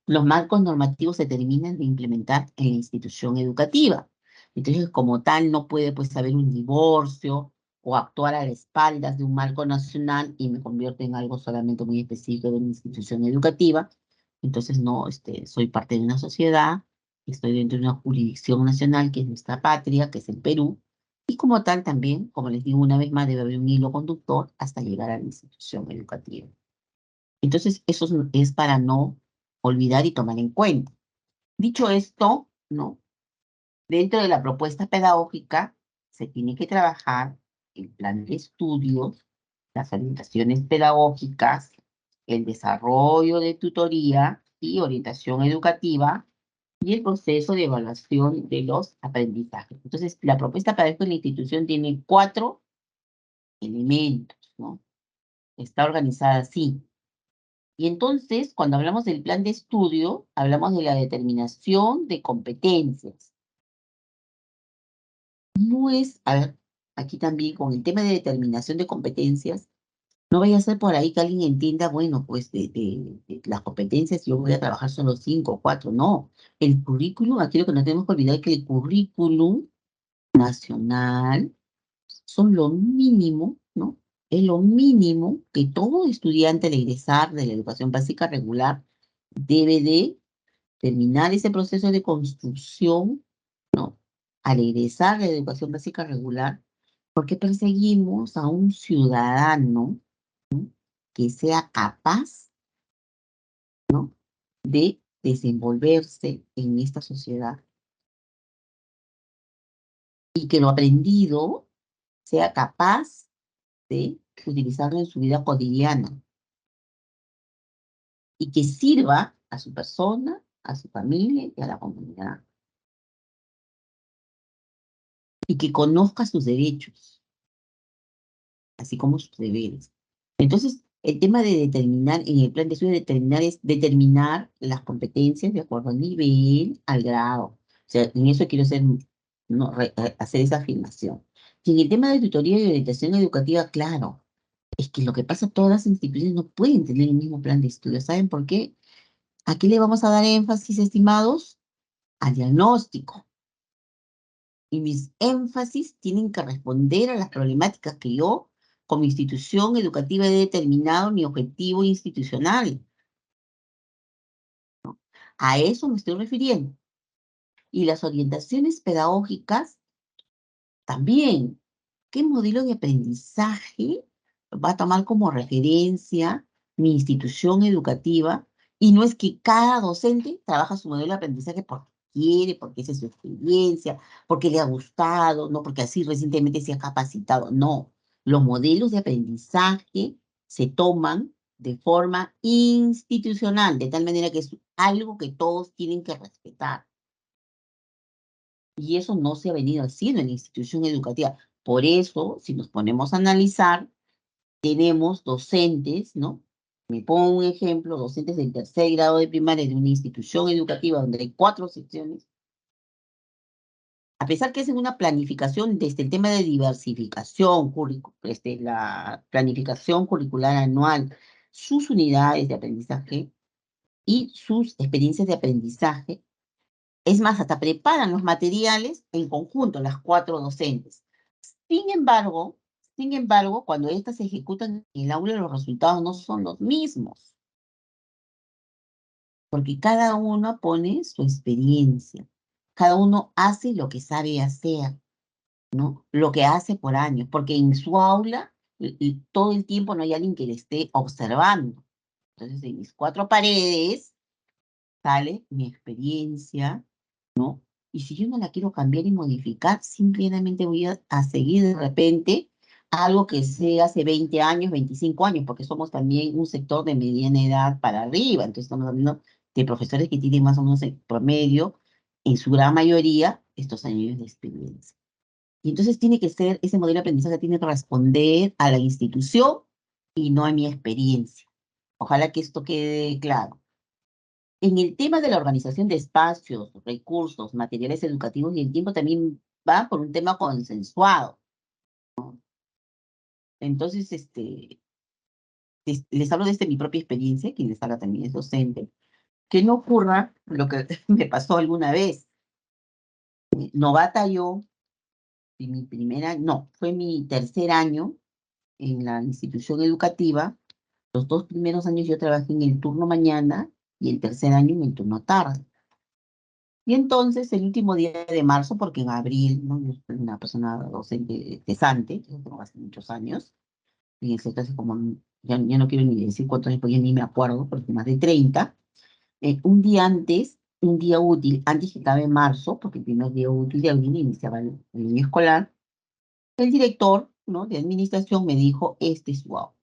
Los marcos normativos se terminan de implementar en la institución educativa. Entonces, como tal, no puede pues haber un divorcio o actuar a las espaldas de un marco nacional y me convierte en algo solamente muy específico de una institución educativa. Entonces, no, soy parte de una sociedad, estoy dentro de una jurisdicción nacional que es nuestra patria, que es el Perú, y como tal también, como les digo una vez más, debe haber un hilo conductor hasta llegar a la institución educativa. Entonces, eso es para no olvidar y tomar en cuenta. Dicho esto, ¿no? Dentro de la propuesta pedagógica se tiene que trabajar el plan de estudios, las orientaciones pedagógicas, el desarrollo de tutoría y orientación educativa y el proceso de evaluación de los aprendizajes. Entonces, la propuesta pedagógica de la institución tiene 4 elementos, ¿no? Está organizada así. Y entonces, cuando hablamos del plan de estudio, hablamos de la determinación de competencias. No es, a ver, aquí también con el tema de determinación de competencias, no vaya a ser por ahí que alguien entienda, bueno, pues de las competencias yo voy a trabajar solo 5 o 4. No, el currículum, aquí lo que no tenemos que olvidar es que el currículum nacional son lo mínimo, ¿no? Es lo mínimo que todo estudiante al egresar de la educación básica regular debe de terminar ese proceso de construcción, ¿no? Al egresar de la educación básica regular, porque perseguimos a un ciudadano que sea capaz, ¿no? De desenvolverse en esta sociedad y que lo aprendido sea capaz de utilizarlo en su vida cotidiana y que sirva a su persona, a su familia y a la comunidad. Y que conozca sus derechos, así como sus deberes. Entonces, el tema de determinar, en el plan de estudio, determinar es determinar las competencias de acuerdo al nivel, al grado. O sea, en eso quiero hacer, no, hacer esa afirmación. Y en el tema de tutoría y orientación educativa, claro, es que lo que pasa, todas las instituciones no pueden tener el mismo plan de estudio. ¿Saben por qué? ¿A qué le vamos a dar énfasis, estimados? Al diagnóstico. Y mis énfasis tienen que responder a las problemáticas que yo, como institución educativa, he determinado mi objetivo institucional. A eso me estoy refiriendo. Y las orientaciones pedagógicas también. ¿Qué modelo de aprendizaje va a tomar como referencia mi institución educativa? Y no es que cada docente trabaja su modelo de aprendizaje porque quiere, porque esa es su experiencia, porque le ha gustado, no porque así recientemente se ha capacitado. No, los modelos de aprendizaje se toman de forma institucional, de tal manera que es algo que todos tienen que respetar. Y eso no se ha venido haciendo en la institución educativa. Por eso, si nos ponemos a analizar, tenemos docentes, ¿no? Me pongo un ejemplo, docentes del 3er grado de primaria de una institución educativa donde hay 4 secciones. A pesar que hacen una planificación desde el tema de diversificación, la planificación curricular anual, sus unidades de aprendizaje y sus experiencias de aprendizaje, es más, hasta preparan los materiales en conjunto, las 4 docentes. Sin embargo, cuando estas se ejecutan en el aula, los resultados no son los mismos, porque cada uno pone su experiencia, cada uno hace lo que sabe hacer, ¿no? Lo que hace por años, porque en su aula y todo el tiempo no hay alguien que le esté observando. Entonces, en mis cuatro paredes sale mi experiencia, ¿no? Y si yo no la quiero cambiar y modificar, simplemente voy a seguir de repente algo que sea hace 20 años, 25 años, porque somos también un sector de mediana edad para arriba. Entonces estamos hablando de profesores que tienen más o menos en promedio, en su gran mayoría, estos años de experiencia. Y entonces tiene que ser, ese modelo de aprendizaje tiene que responder a la institución y no a mi experiencia. Ojalá que esto quede claro. En el tema de la organización de espacios, recursos, materiales educativos y el tiempo también va por un tema consensuado. Entonces, les hablo desde mi propia experiencia, quien les habla también es docente, que no ocurra lo que me pasó alguna vez. Novata yo, en mi primera, no, fue mi tercer año en la institución educativa. Los 2 primeros años yo trabajé en el turno mañana y el tercer año en el turno tarde. Y entonces, el último día de marzo, porque en abril, ¿no? Yo soy una persona docente cesante, yo tengo hace muchos años, y en hace como, ya no quiero ni decir cuántos años, porque ya ni me acuerdo, porque más de 30, un día antes, un día útil, antes que acabe marzo, porque el primer día útil de abril iniciaba el año escolar, el director, ¿no? de administración me dijo, este es su aula.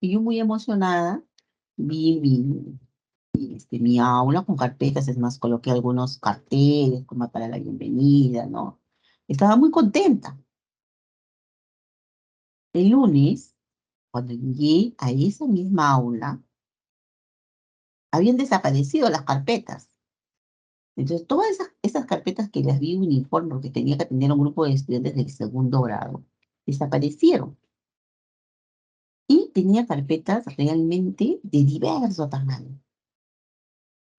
Y yo muy emocionada vi mi aula con carpetas, es más, coloqué algunos carteles como para la bienvenida, ¿no? Estaba muy contenta. El lunes, cuando llegué a esa misma aula, habían desaparecido las carpetas. Entonces, todas esas carpetas que las vi uniforme, porque tenía que atender a un grupo de estudiantes del segundo grado, desaparecieron. Y tenía carpetas realmente de diverso tamaño.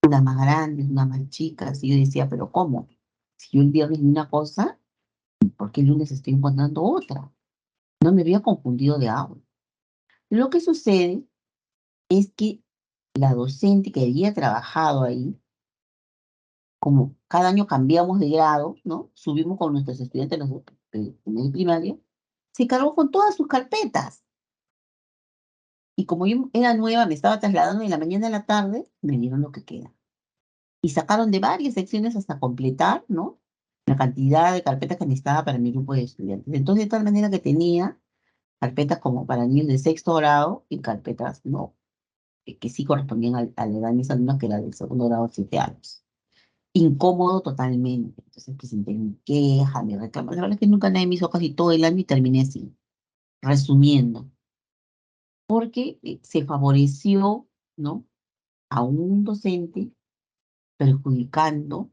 Unas más grandes, unas más chicas. Y yo decía, ¿pero cómo? Si yo el viernes vi una cosa, ¿por qué el lunes estoy encontrando otra? No me había confundido de aula. Lo que sucede es que la docente que había trabajado ahí, como cada año cambiamos de grado, ¿no? Subimos con nuestros estudiantes en primaria, se cargó con todas sus carpetas. Y como yo era nueva, me estaba trasladando de la mañana a la tarde, me dieron lo que queda. Y sacaron de varias secciones hasta completar, ¿no? La cantidad de carpetas que necesitaba para mi grupo de estudiantes. Entonces, de tal manera que tenía carpetas como para niños de sexto grado y carpetas, ¿no? Que sí correspondían a la edad de mis alumnos, que era del segundo grado, 7 años. Incómodo totalmente. Entonces presenté mi queja, mi reclamo. La verdad es que nunca nadie me hizo casi todo el año y terminé así, resumiendo, porque se favoreció, ¿no? A un docente perjudicando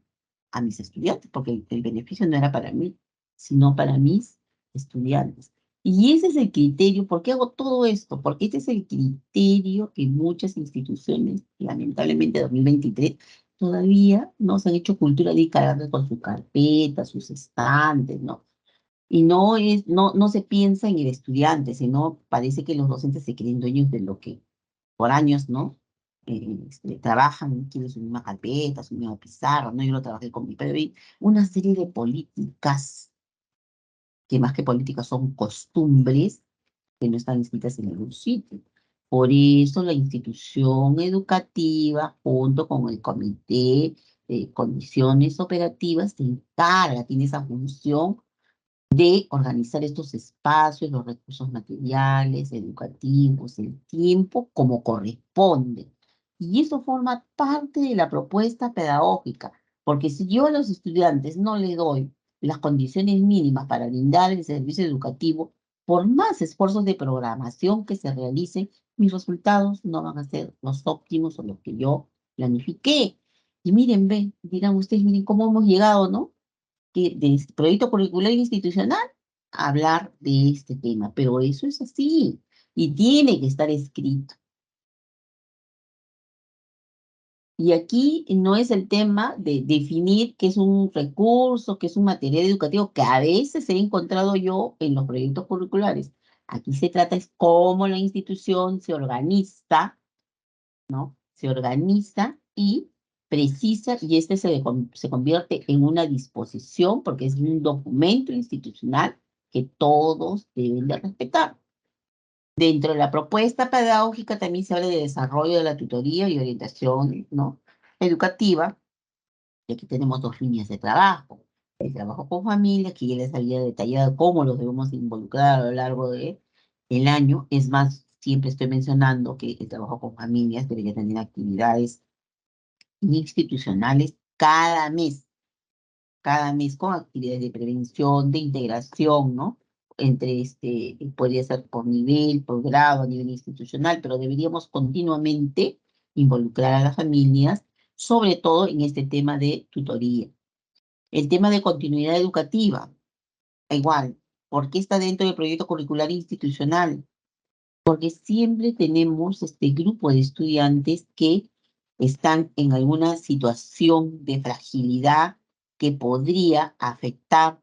a mis estudiantes, porque el beneficio no era para mí, sino para mis estudiantes. Y ese es el criterio. ¿Por qué hago todo esto? Porque este es el criterio que muchas instituciones, lamentablemente 2023, todavía no se han hecho cultura de cargar con sus carpetas, sus estantes, ¿no? Y no se piensa en el estudiante, sino parece que los docentes se creen dueños de lo que por años, ¿no? Trabajan, tienen su misma carpeta, su misma pizarra, ¿no? Yo lo trabajé con mi padre. Y una serie de políticas, que más que políticas son costumbres, que no están escritas en ningún sitio. Por eso la institución educativa, junto con el comité de condiciones operativas, se encarga, tiene esa función de organizar estos espacios, los recursos materiales, educativos, el tiempo, como corresponde. Y eso forma parte de la propuesta pedagógica, porque si yo a los estudiantes no les doy las condiciones mínimas para brindar el servicio educativo, por más esfuerzos de programación que se realicen, mis resultados no van a ser los óptimos o los que yo planifiqué. Y miren, ven, dirán ustedes, miren cómo hemos llegado, ¿no? De proyecto curricular institucional a hablar de este tema, pero eso es así y tiene que estar escrito. Y aquí no es el tema de definir qué es un recurso, qué es un material educativo, que a veces he encontrado yo en los proyectos curriculares. Aquí se trata es cómo la institución se organiza, ¿no? Se organiza y precisa, y se convierte en una disposición, porque es un documento institucional que todos deben de respetar. Dentro de la propuesta pedagógica también se habla de desarrollo de la tutoría y orientación, ¿no?, educativa. Y aquí tenemos dos líneas de trabajo. El trabajo con familias, que ya les había detallado cómo los debemos involucrar a lo largo del año. Es más, siempre estoy mencionando que el trabajo con familias debería tener actividades institucionales cada mes con actividades de prevención, de integración, ¿no? Entre podría ser por nivel, por grado, a nivel institucional, pero deberíamos continuamente involucrar a las familias, sobre todo en este tema de tutoría. El tema de continuidad educativa, igual, ¿por qué está dentro del proyecto curricular institucional? Porque siempre tenemos este grupo de estudiantes que están en alguna situación de fragilidad que podría afectar,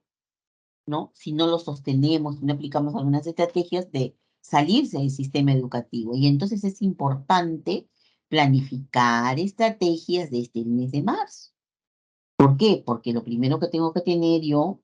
¿no?, si no lo sostenemos, si no aplicamos algunas estrategias de salirse del sistema educativo. Y entonces es importante planificar estrategias desde el mes de marzo. ¿Por qué? Porque lo primero que tengo que tener yo,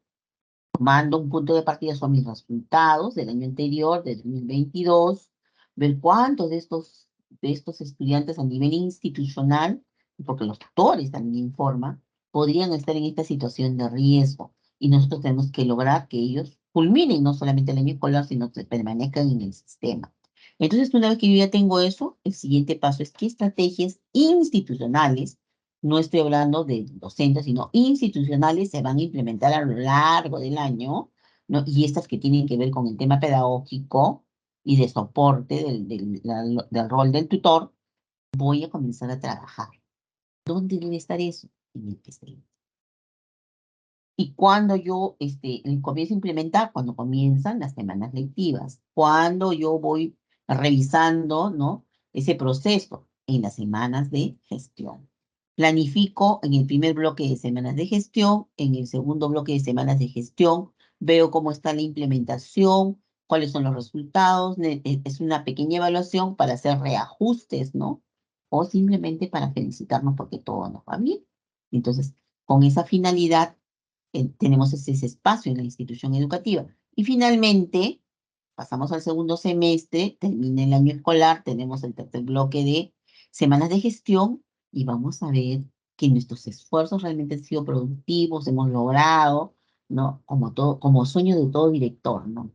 tomando un punto de partida, son mis resultados del año anterior, del 2022, ver cuántos de estos estudiantes a nivel institucional, porque los tutores también informan, podrían estar en esta situación de riesgo. Y nosotros tenemos que lograr que ellos culminen no solamente el año escolar, sino que permanezcan en el sistema. Entonces, una vez que yo ya tengo eso, el siguiente paso es qué estrategias institucionales, no estoy hablando de docentes, sino institucionales, se van a implementar a lo largo del año, ¿no? Y estas que tienen que ver con el tema pedagógico y de soporte del rol del tutor, voy a comenzar a trabajar. ¿Dónde debe estar eso? En el PCI. Y cuando yo comienzo a implementar, cuando comienzan las semanas lectivas, cuando yo voy revisando, ¿no?, ese proceso en las semanas de gestión. Planifico en el primer bloque de semanas de gestión, en el segundo bloque de semanas de gestión, veo cómo está la implementación, cuáles son los resultados, es una pequeña evaluación para hacer reajustes, ¿no? O simplemente para felicitarnos porque todo nos va bien. Entonces, con esa finalidad, tenemos ese espacio en la institución educativa. Y finalmente, pasamos al segundo semestre, termina el año escolar, tenemos el tercer bloque de semanas de gestión y vamos a ver que nuestros esfuerzos realmente han sido productivos, hemos logrado, ¿no? Como sueño de todo director, ¿no?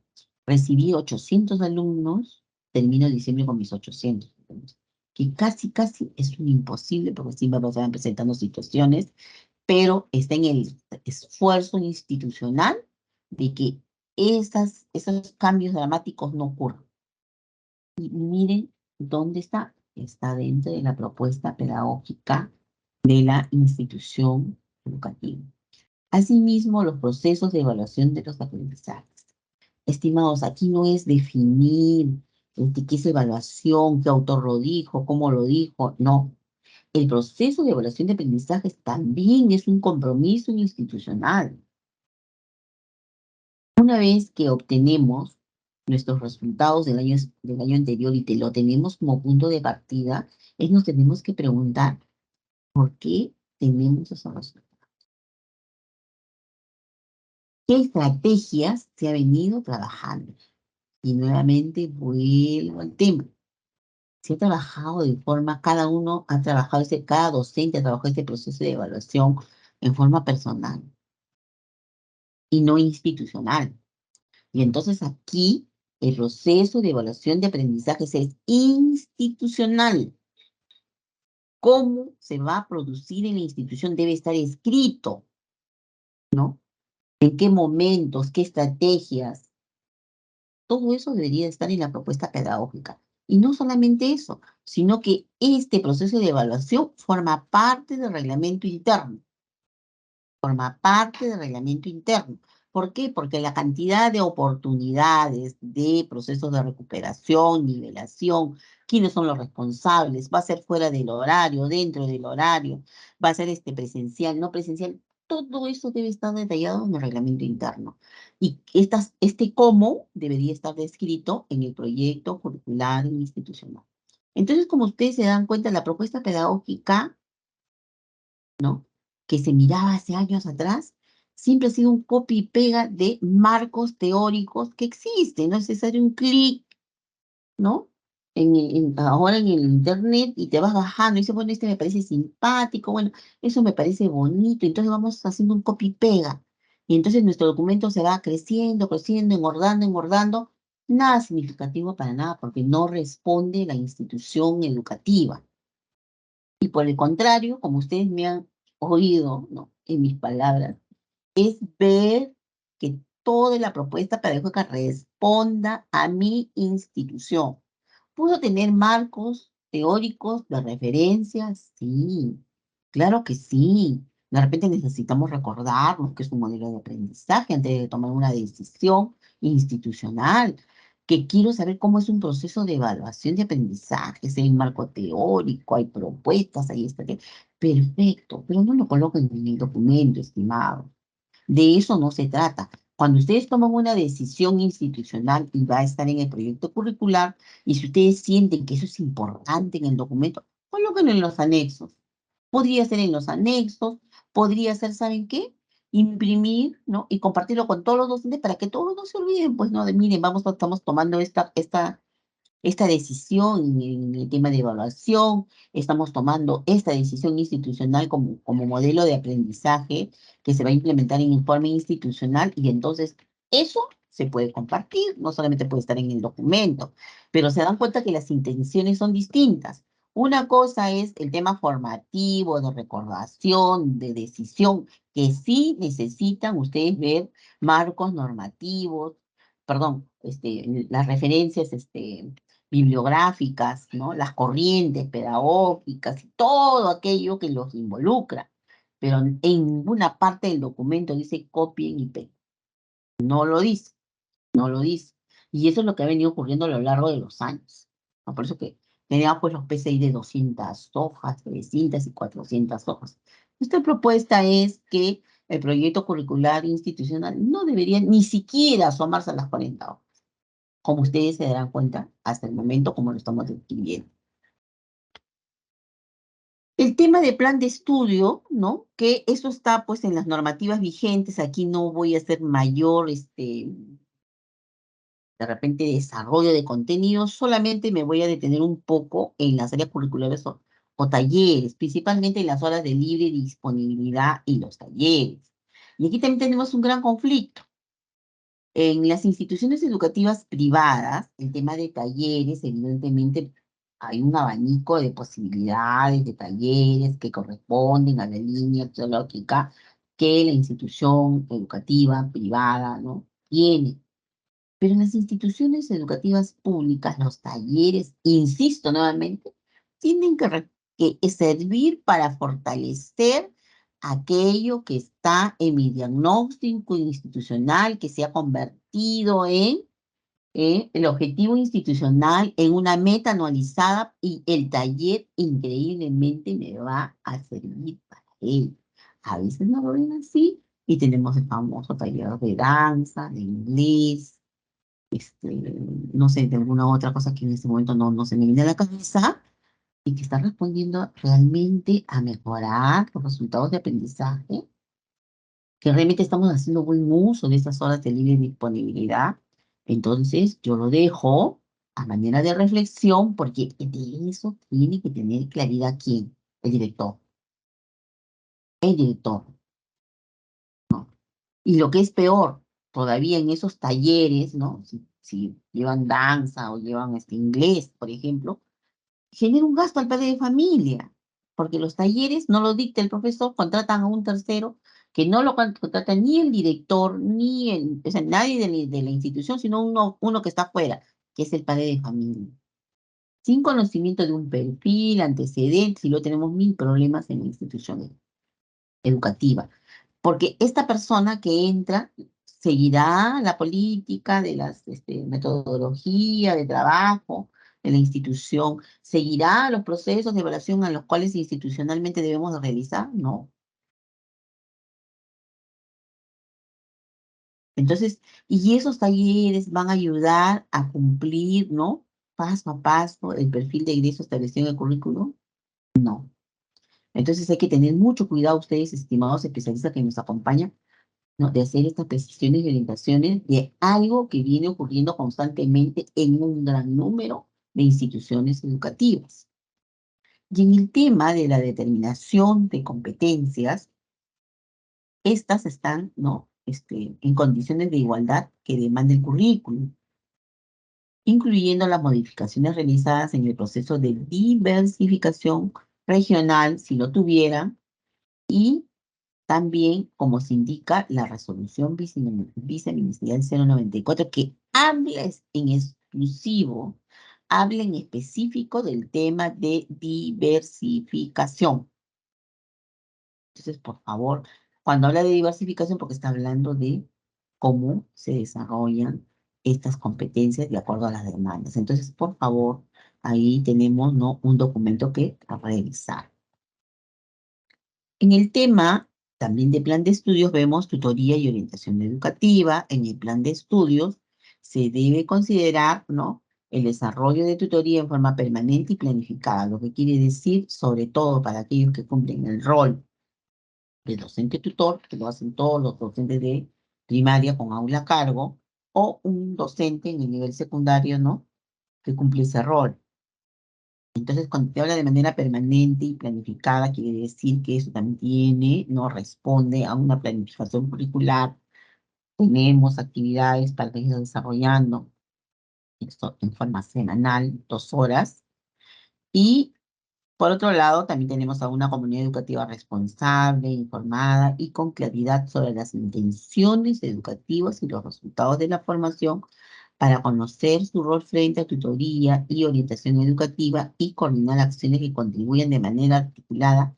Recibí 800 alumnos, termino diciembre con mis 800 alumnos, que casi es un imposible porque siempre se van presentando situaciones, pero está en el esfuerzo institucional de que esos cambios dramáticos no ocurran. Y miren dónde está. Está dentro de la propuesta pedagógica de la institución educativa. Asimismo, los procesos de evaluación de los aprendizajes. Estimados, aquí no es definir qué es evaluación, qué autor lo dijo, cómo lo dijo, no. El proceso de evaluación de aprendizajes también es un compromiso institucional. Una vez que obtenemos nuestros resultados del año anterior y lo tenemos como punto de partida, nos tenemos que preguntar, ¿por qué tenemos esos resultados? ¿Qué estrategias se ha venido trabajando? Y nuevamente vuelvo al tema. Se ha trabajado de forma, cada docente ha trabajado este proceso de evaluación en forma personal y no institucional. Y entonces aquí el proceso de evaluación de aprendizajes es institucional. ¿Cómo se va a producir en la institución? Debe estar escrito, ¿no? ¿En qué momentos? ¿Qué estrategias? Todo eso debería estar en la propuesta pedagógica. Y no solamente eso, sino que este proceso de evaluación forma parte del reglamento interno. Forma parte del reglamento interno. ¿Por qué? Porque la cantidad de oportunidades de procesos de recuperación, nivelación, quiénes son los responsables, va a ser fuera del horario, dentro del horario, va a ser presencial, no presencial, todo eso debe estar detallado en el reglamento interno. Y cómo debería estar descrito en el proyecto curricular institucional. Entonces, como ustedes se dan cuenta, la propuesta pedagógica, ¿no?, que se miraba hace años atrás, siempre ha sido un copy y pega de marcos teóricos que existen. No es necesario un clic ¿no? Ahora en el internet y te vas bajando y dices, bueno, este me parece simpático, bueno, eso me parece bonito, entonces vamos haciendo un copy y pega. Y entonces nuestro documento se va creciendo, creciendo, engordando, engordando. Nada significativo para nada, porque no responde la institución educativa. Y por el contrario, como ustedes me han oído, ¿no? En mis palabras, es ver que toda la propuesta pedagógica responda a mi institución. ¿Puedo tener marcos teóricos de referencia? Sí, claro que sí. De repente necesitamos recordarnos que es un modelo de aprendizaje antes de tomar una decisión institucional, que quiero saber cómo es un proceso de evaluación de aprendizaje, si hay un marco teórico, hay propuestas, hay estrategias. Perfecto, pero no lo coloquen en el documento, estimado. De eso no se trata. Cuando ustedes toman una decisión institucional y va a estar en el proyecto curricular, y si ustedes sienten que eso es importante en el documento, colóquenlo en los anexos. Podría ser en los anexos, podría ser, ¿saben qué? Imprimir, ¿no? Y compartirlo con todos los docentes para que todos no se olviden, pues, ¿no? De miren, estamos tomando esta decisión en el tema de evaluación, estamos tomando esta decisión institucional como modelo de aprendizaje que se va a implementar en informe institucional y entonces eso se puede compartir, no solamente puede estar en el documento, pero se dan cuenta que las intenciones son distintas. Una cosa es el tema formativo, de recordación, de decisión, que sí necesitan ustedes ver marcos normativos, perdón, las referencias, bibliográficas, ¿no? Las corrientes pedagógicas y todo aquello que los involucra. Pero en ninguna parte del documento dice copien y peguen. No lo dice, no lo dice. Y eso es lo que ha venido ocurriendo a lo largo de los años, ¿no? Por eso que teníamos pues los PCI de 200 hojas, 300 y 400 hojas. Nuestra propuesta es que el proyecto curricular institucional no debería ni siquiera asomarse a las 40 hojas, como ustedes se darán cuenta hasta el momento como lo estamos describiendo. El tema de plan de estudio, ¿no? Que eso está pues en las normativas vigentes, aquí no voy a hacer mayor, de repente, desarrollo de contenidos, solamente me voy a detener un poco en las áreas curriculares o talleres, principalmente en las horas de libre disponibilidad y los talleres. Y aquí también tenemos un gran conflicto. En las instituciones educativas privadas, el tema de talleres, evidentemente, hay un abanico de posibilidades de talleres que corresponden a la línea teológica que la institución educativa privada, ¿no? Tiene. Pero en las instituciones educativas públicas, los talleres, insisto nuevamente, tienen que servir para fortalecer aquello que está en mi diagnóstico institucional, que se ha convertido en el objetivo institucional, en una meta anualizada, y el taller increíblemente me va a servir para ello. A veces no lo ven así, y tenemos el famoso taller de danza, de inglés, no sé, de alguna otra cosa que en este momento no se me viene a la cabeza, y que está respondiendo realmente a mejorar los resultados de aprendizaje, que realmente estamos haciendo buen uso de estas horas de libre disponibilidad. Entonces, yo lo dejo a manera de reflexión, porque de eso tiene que tener claridad quién, el director, el director. Y lo que es peor, todavía en esos talleres, ¿no? Si llevan danza o llevan inglés, por ejemplo, genera un gasto al padre de familia, porque los talleres no lo dicta el profesor, contratan a un tercero que no lo contrata ni el director, ni o sea, nadie de la institución, sino uno que está afuera, que es el padre de familia. Sin conocimiento de un perfil, antecedentes, y luego tenemos mil problemas en la institución educativa. Porque esta persona que entra seguirá la política de las metodología de trabajo de la institución, seguirá los procesos de evaluación a los cuales institucionalmente debemos de realizar, ¿no? Entonces, y esos talleres van a ayudar a cumplir, ¿no? Paso a paso el perfil de egreso establecido en el currículum. No. Entonces hay que tener mucho cuidado ustedes, estimados especialistas que nos acompañan, ¿no? De hacer estas precisiones y orientaciones de algo que viene ocurriendo constantemente en un gran número de instituciones educativas. Y en el tema de la determinación de competencias, estas están, ¿no? En condiciones de igualdad que demanda el currículum, incluyendo las modificaciones realizadas en el proceso de diversificación regional, si lo tuviera, y también, como se indica, la resolución viceministerial 094, que en exclusivo, habla en específico del tema de diversificación. Entonces, por favor, cuando habla de diversificación, porque está hablando de cómo se desarrollan estas competencias de acuerdo a las demandas. Entonces, por favor, ahí tenemos, ¿no?, un documento que revisar. En el tema también de plan de estudios vemos tutoría y orientación educativa. En el plan de estudios se debe considerar, ¿no?, el desarrollo de tutoría en forma permanente y planificada, lo que quiere decir, sobre todo para aquellos que cumplen el rol de docente tutor, que lo hacen todos los docentes de primaria con aula a cargo, o un docente en el nivel secundario, ¿no?, que cumple ese rol. Entonces, cuando te habla de manera permanente y planificada, quiere decir que eso también no responde a una planificación curricular. Tenemos actividades para ir desarrollando esto en forma semanal, 2 horas. Y por otro lado, también tenemos a una comunidad educativa responsable, informada y con claridad sobre las intenciones educativas y los resultados de la formación para conocer su rol frente a tutoría y orientación educativa y coordinar acciones que contribuyan de manera articulada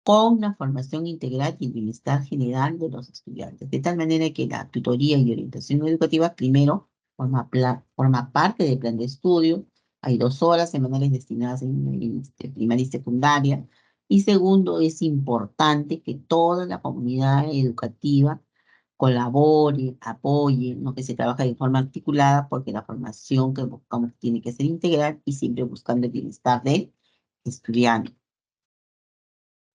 con la formación integral y el bienestar general de los estudiantes. De tal manera que la tutoría y orientación educativa, primero, forma parte del plan de estudio. Hay 2 horas semanales destinadas en primaria y secundaria. Y segundo, es importante que toda la comunidad educativa colabore, apoye, no que se trabaje de forma articulada, porque la formación que buscamos tiene que ser integral y siempre buscando el bienestar del estudiante.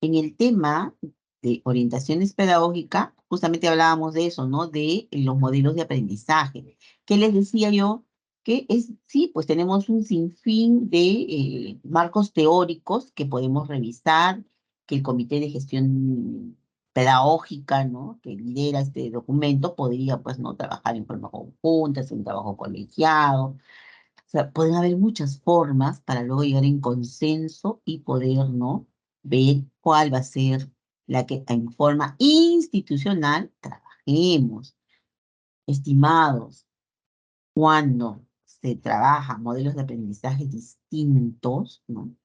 En el tema de orientaciones pedagógicas, justamente hablábamos de eso, ¿no? De los modelos de aprendizaje. ¿Qué les decía yo? Que sí, pues tenemos un sinfín de marcos teóricos que podemos revisar, que el Comité de Gestión Pedagógica, ¿no?, que lidera este documento, podría, pues, no trabajar en forma conjunta, hacer un trabajo colegiado. O sea, pueden haber muchas formas para luego llegar en consenso y poder, ¿no?, ver cuál va a ser la que en forma institucional trabajemos. Estimados, cuando se trabaja modelos de aprendizaje distintos, ¿no?,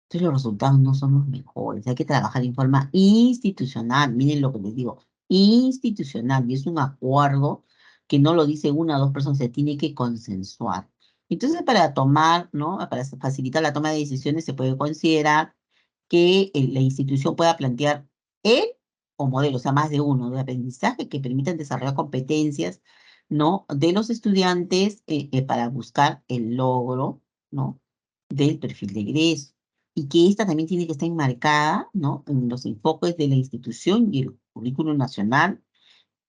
entonces los resultados no son los mejores. Hay que trabajar en forma institucional. Miren lo que les digo, institucional. Y es un acuerdo que no lo dice una o dos personas, se tiene que consensuar. Entonces, para tomar, ¿no?, para facilitar la toma de decisiones, se puede considerar que la institución pueda plantear el o modelo, o sea, más de uno, de aprendizaje que permitan desarrollar competencias, ¿no?, de los estudiantes para buscar el logro, ¿no?, del perfil de egreso. Y que esta también tiene que estar enmarcada, ¿no?, en los enfoques de la institución y el currículum nacional,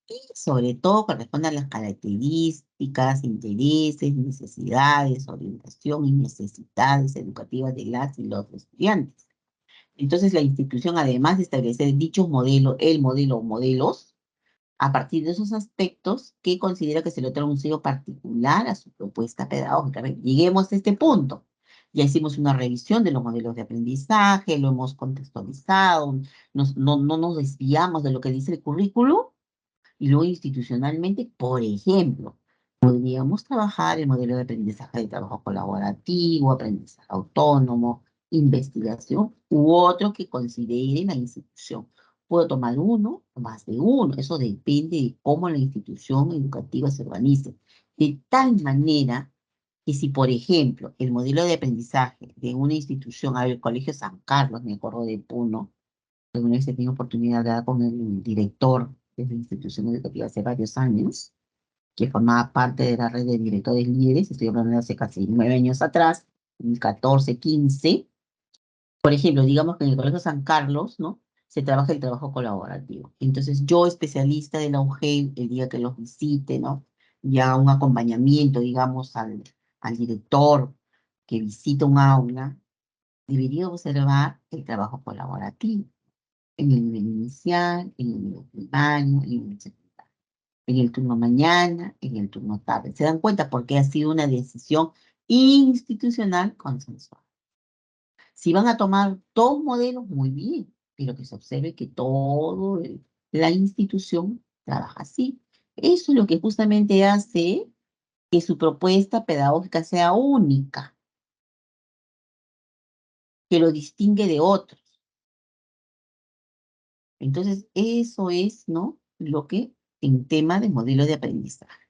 y sobre todo que responda a las características, intereses, necesidades, orientación y necesidades educativas de las y los estudiantes. Entonces, la institución, además de establecer dichos modelos, el modelo o modelos, a partir de esos aspectos que considera que se le otorga un sello particular a su propuesta pedagógica. A ver, lleguemos a este punto. Ya hicimos una revisión de los modelos de aprendizaje, lo hemos contextualizado, no nos desviamos de lo que dice el currículo, y luego institucionalmente, por ejemplo, podríamos trabajar el modelo de aprendizaje de trabajo colaborativo, aprendizaje autónomo, investigación u otro que considere la institución. Puedo tomar uno o más de uno, eso depende de cómo la institución educativa se organice. De tal manera que si, por ejemplo, el modelo de aprendizaje de una institución, el Colegio San Carlos, me acuerdo de Puno, alguna vez he tenido oportunidad de hablar con el director de la institución educativa hace varios años, que formaba parte de la red de directores líderes, estoy hablando de hace casi 9 años atrás, 2014, 15. Por ejemplo, digamos que en el Colegio San Carlos, ¿no?, se trabaja el trabajo colaborativo. Entonces, yo, especialista de la UGEL, el día que los visite, ¿no?, ya un acompañamiento, digamos, al director que visita un aula debería observar el trabajo colaborativo en el nivel inicial, en el nivel primario, en el nivel secundario, en el turno mañana, en el turno tarde. ¿Se dan cuenta? Porque ha sido una decisión institucional consensuada. Si van a tomar dos modelos, muy bien, pero que se observe que toda la institución trabaja así. Eso es lo que justamente hace que su propuesta pedagógica sea única, que lo distingue de otros. Entonces, eso es, ¿no? Lo que en tema de modelo de aprendizaje.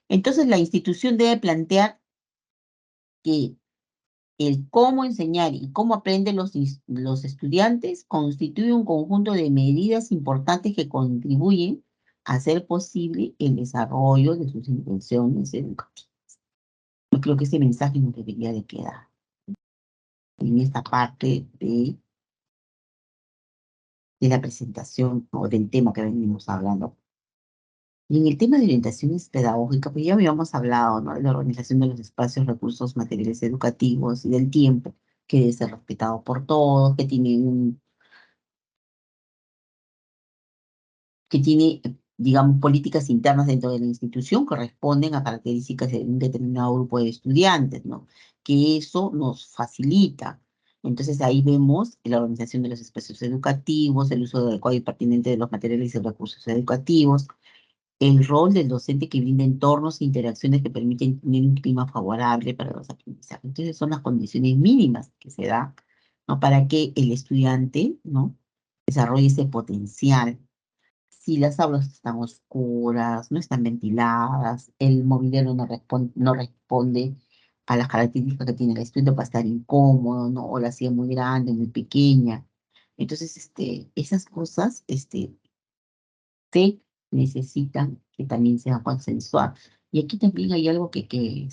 Entonces, la institución debe plantear que el cómo enseñar y cómo aprenden los estudiantes constituye un conjunto de medidas importantes que contribuyen a hacer posible el desarrollo de sus intenciones educativas. Yo creo que ese mensaje nos debería de quedar en esta parte de la presentación o del tema que venimos hablando. Y en el tema de orientaciones pedagógicas, pues ya habíamos hablado, ¿no? De la organización de los espacios, recursos, materiales educativos y del tiempo, que debe ser respetado por todos, que tiene, digamos, políticas internas dentro de la institución que responden a características de un determinado grupo de estudiantes, ¿no? Que eso nos facilita. Entonces ahí vemos la organización de los espacios educativos, el uso adecuado y pertinente de los materiales y recursos educativos, el rol del docente que brinda entornos e interacciones que permiten tener un clima favorable para los aprendizajes. Entonces son las condiciones mínimas que se da, ¿no? Para que el estudiante, ¿no? Desarrolle ese potencial. Si las aulas están oscuras, no están ventiladas, el mobiliario no responde a las características que tiene el estudiante para estar incómodo, ¿no? O la silla muy grande, muy pequeña. Entonces, esas cosas, se necesitan que también sean consensuadas. Y aquí también hay algo que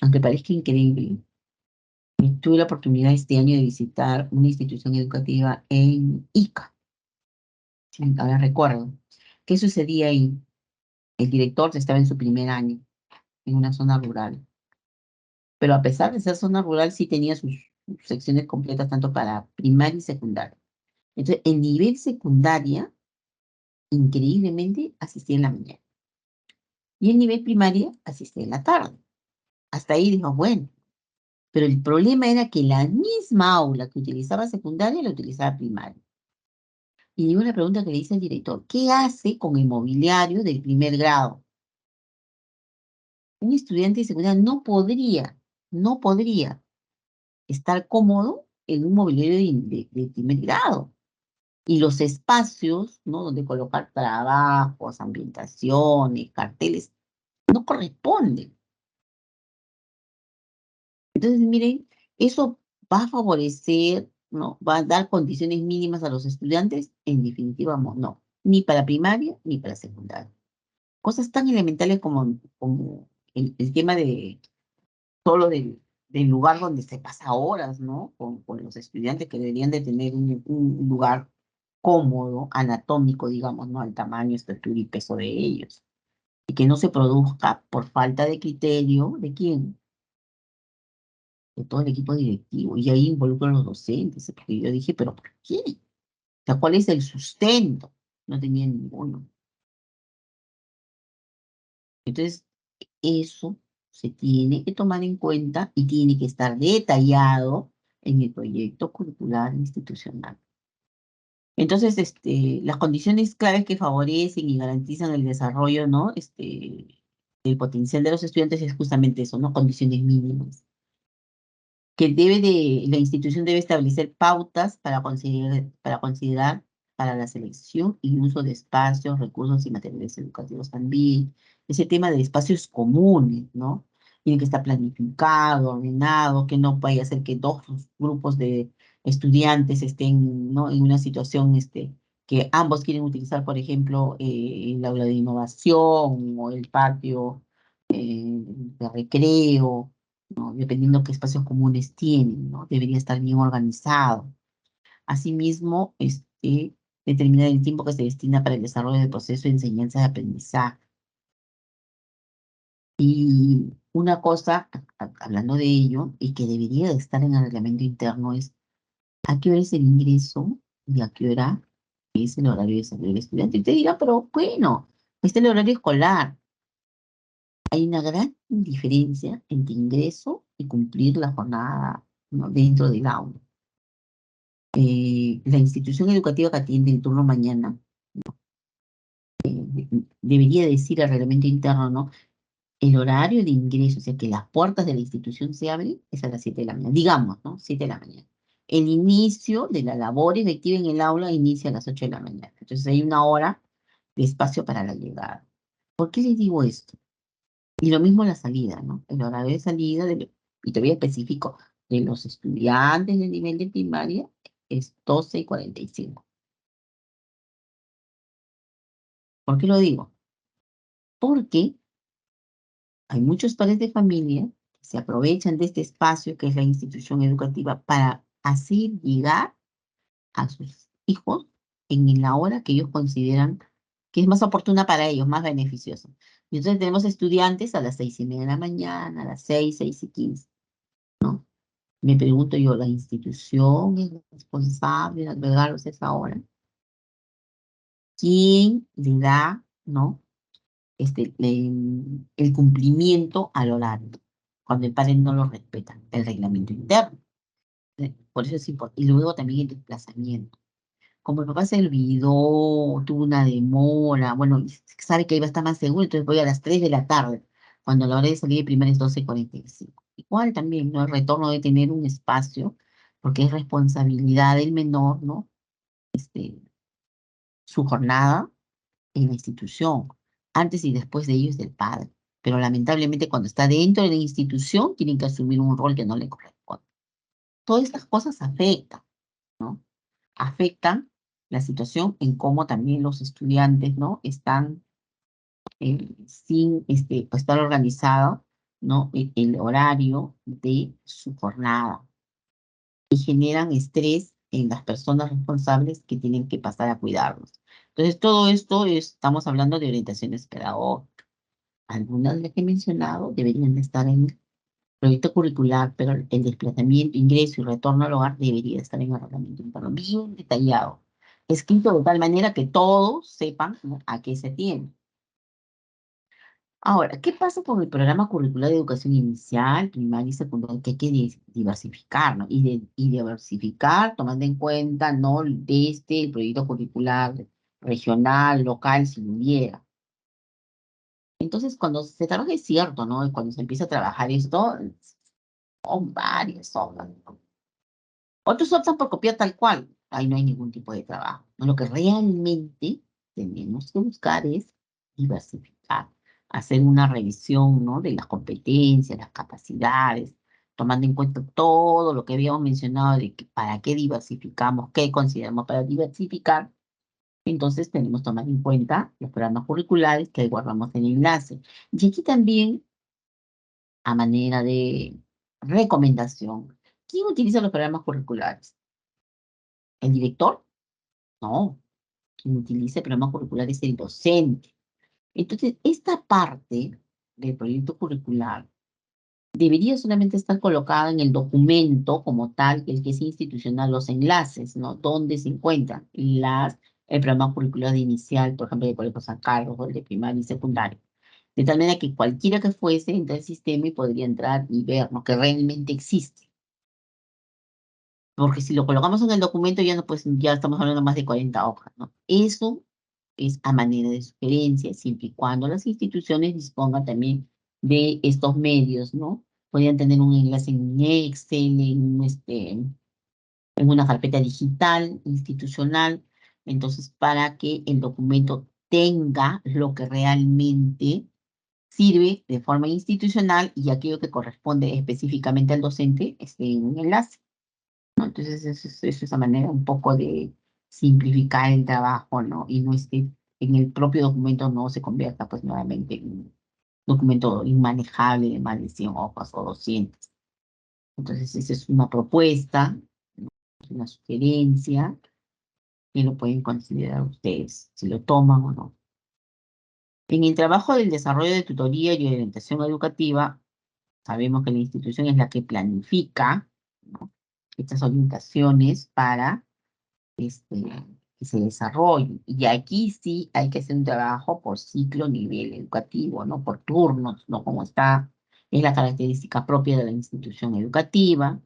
aunque parezca increíble, tuve la oportunidad este año de visitar una institución educativa en Ica, si ahora recuerdo. ¿Qué sucedía ahí? El director estaba en su primer año, en una zona rural, pero a pesar de ser zona rural, sí tenía sus secciones completas tanto para primaria y secundaria. Entonces, el nivel secundaria, increíblemente, asistía en la mañana. Y el nivel primaria asistía en la tarde. Hasta ahí dijo, bueno, pero el problema era que la misma aula que utilizaba secundaria la utilizaba primaria. Y llegó una pregunta que le dice el director, ¿qué hace con el mobiliario del primer grado? Un estudiante de secundaria no podría estar cómodo en un mobiliario de primer grado. Y los espacios, ¿no? Donde colocar trabajos, ambientaciones, carteles, no corresponden. Entonces, miren, eso va a favorecer, ¿no? Va a dar condiciones mínimas a los estudiantes, en definitiva, no, ni para primaria ni para secundaria. Cosas tan elementales como el tema de solo del lugar donde se pasa horas, ¿no? Con los estudiantes que deberían de tener un lugar cómodo, anatómico, digamos, ¿no? Al tamaño, estatura y peso de ellos. Y que no se produzca por falta de criterio, ¿de quién? De todo el equipo directivo, y ahí involucro a los docentes, porque yo dije, ¿pero por qué? O sea, ¿cuál es el sustento? No tenía ninguno. Entonces, eso se tiene que tomar en cuenta y tiene que estar detallado en el proyecto curricular institucional. Entonces, las condiciones claves que favorecen y garantizan el desarrollo, ¿no? El potencial de los estudiantes es justamente eso, ¿no? Condiciones mínimas. La institución debe establecer pautas para considerar para la selección y uso de espacios, recursos y materiales educativos también. Ese tema de espacios comunes, ¿no? Tiene que estar planificado, ordenado, que no vaya a ser que dos grupos de estudiantes estén, ¿no? En una situación, que ambos quieren utilizar, por ejemplo, el aula de innovación o el patio de recreo, ¿no? Dependiendo qué espacios comunes tienen, ¿no? Debería estar bien organizado. Asimismo, determinar el tiempo que se destina para el desarrollo del proceso de enseñanza y aprendizaje. Y Una cosa, hablando de ello, y que debería de estar en el reglamento interno es a qué hora es el ingreso y a qué hora es el horario de salida del estudiante. Y te dirá, pero bueno, este es el horario escolar. Hay una gran diferencia entre ingreso y cumplir la jornada, ¿no?, dentro del aula. La institución educativa que atiende el turno mañana debería decir al reglamento interno, ¿no? El horario de ingreso, o sea, que las puertas de la institución se abren, es a las 7 de la mañana, digamos, ¿no? 7 de la mañana. El inicio de la labor efectiva en el aula inicia a las 8 de la mañana. Entonces hay una hora de espacio para la llegada. ¿Por qué les digo esto? Y lo mismo la salida, ¿no? El horario de salida, y todavía específico, de los estudiantes de nivel de primaria es 12:45. ¿Por qué lo digo? Porque hay muchos padres de familia que se aprovechan de este espacio que es la institución educativa para hacer llegar a sus hijos en la hora que ellos consideran que es más oportuna para ellos, más beneficiosa. Y entonces tenemos estudiantes a las 6:30 de la mañana, a las 6:15. Me pregunto yo, ¿la institución es responsable de albergarlos a esa hora? ¿Quién le da, no, el cumplimiento al horario cuando el padre no lo respeta, el reglamento interno? Por eso es importante. Y luego también el desplazamiento. Como el papá se olvidó, tuvo una demora, bueno, y sabe que iba a estar más seguro, entonces voy a las 3 de la tarde, cuando la hora de salir de primaria es 12:45. Igual también, ¿no? El retorno de tener un espacio, porque es responsabilidad del menor, ¿no? Su jornada en la institución, antes y después de ello es del padre. Pero lamentablemente cuando está dentro de la institución, tienen que asumir un rol que no le corresponde. Todas estas cosas afectan, ¿no? Afectan la situación en cómo también los estudiantes, ¿no?, están sin estar organizado, ¿no?, el horario de su jornada, y generan estrés en las personas responsables que tienen que pasar a cuidarlos. Entonces, todo esto estamos hablando de orientaciones pedagógicas. Algunas de las que he mencionado deberían de estar en el proyecto curricular, pero el desplazamiento, ingreso y retorno al hogar debería estar en el reglamento interno, bien detallado, escrito de tal manera que todos sepan, ¿no?, a qué se tiene. Ahora, ¿qué pasa con el programa curricular de educación inicial, primaria y secundaria? Que hay que diversificar, ¿no? Y diversificar tomando en cuenta, ¿no?, el proyecto curricular regional, local, si lo hubiera. Entonces, cuando se trabaja, es cierto, ¿no? Y cuando se empieza a trabajar esto, son varias obras, ¿no? Otros optan por copiar tal cual. Ahí no hay ningún tipo de trabajo, ¿no? Lo que realmente tenemos que buscar es diversificar, hacer una revisión, ¿no?, de las competencias, las capacidades, tomando en cuenta todo lo que habíamos mencionado de que para qué diversificamos, qué consideramos para diversificar. Entonces tenemos que tomar en cuenta los programas curriculares que guardamos en el enlace. Y aquí también, a manera de recomendación, ¿quién utiliza los programas curriculares? ¿El director? No, quien utiliza el programa curricular es el docente. Entonces, esta parte del proyecto curricular debería solamente estar colocada en el documento como tal, que es institucional, los enlaces, ¿no? Donde se encuentran el programa curricular de inicial, por ejemplo, de Colegio San Carlos, o el de primaria y secundaria. De tal manera que cualquiera que fuese entra al sistema y podría entrar y ver, ¿no?, que realmente existe. Porque si lo colocamos en el documento ya no, pues ya estamos hablando más de 40 hojas, ¿no? Eso es a manera de sugerencia, siempre y cuando las instituciones dispongan también de estos medios, ¿no? Podrían tener un enlace en Excel, en una carpeta digital, institucional, entonces para que el documento tenga lo que realmente sirve de forma institucional y aquello que corresponde específicamente al docente esté en un enlace, ¿no? Entonces, eso es una manera un poco de simplificar el trabajo, ¿no? Y no esté en el propio documento, no se convierta, pues, nuevamente en un documento inmanejable de más de 100 hojas o 200. Entonces, esa es una propuesta, ¿no?, una sugerencia que lo pueden considerar ustedes, si lo toman o no. En el trabajo del desarrollo de tutoría y orientación educativa, Sabemos que la institución es la que planifica, ¿no?, estas orientaciones para que se desarrollen. Y aquí sí hay que hacer un trabajo por ciclo, nivel educativo, ¿no? Por turnos, ¿no? Como es la característica propia de la institución educativa.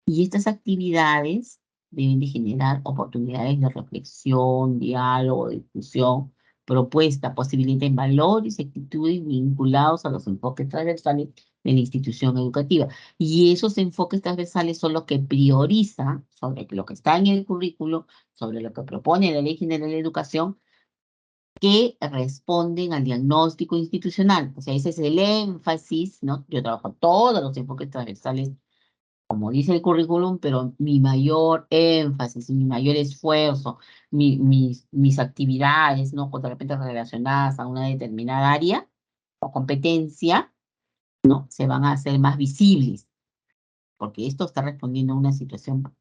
Y estas actividades deben de generar oportunidades de reflexión, diálogo, discusión, propuesta, posibiliten valores y actitudes vinculados a los enfoques transversales de la institución educativa. Y esos enfoques transversales son los que priorizan sobre lo que está en el currículo, sobre lo que propone la Ley General de Educación, que responden al diagnóstico institucional. O sea, ese es el énfasis, ¿no? Yo trabajo todos los enfoques transversales como dice el currículum, pero mi mayor énfasis, mi mayor esfuerzo, mis actividades, ¿no?, de repente relacionadas a una determinada área o competencia, ¿no?, se van a hacer más visibles, porque esto está respondiendo a una situación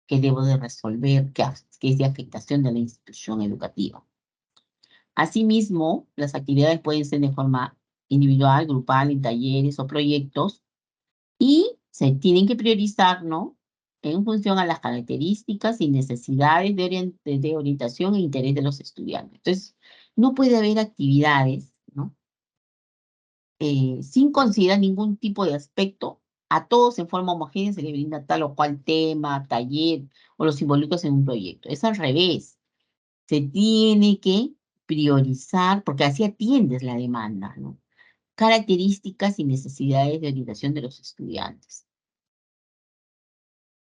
que debo de resolver, que es de afectación de la institución educativa. Asimismo, las actividades pueden ser de forma individual, grupal, en talleres o proyectos, y se tienen que priorizar, ¿no?, en función a las características y necesidades de orientación e interés de los estudiantes. Entonces, no puede haber actividades, ¿no?, sin considerar ningún tipo de aspecto. A todos en forma homogénea se le brinda tal o cual tema, taller, o los involucros en un proyecto. Es al revés. Se tiene que priorizar, porque así atiendes la demanda, ¿no?, características y necesidades de orientación de los estudiantes.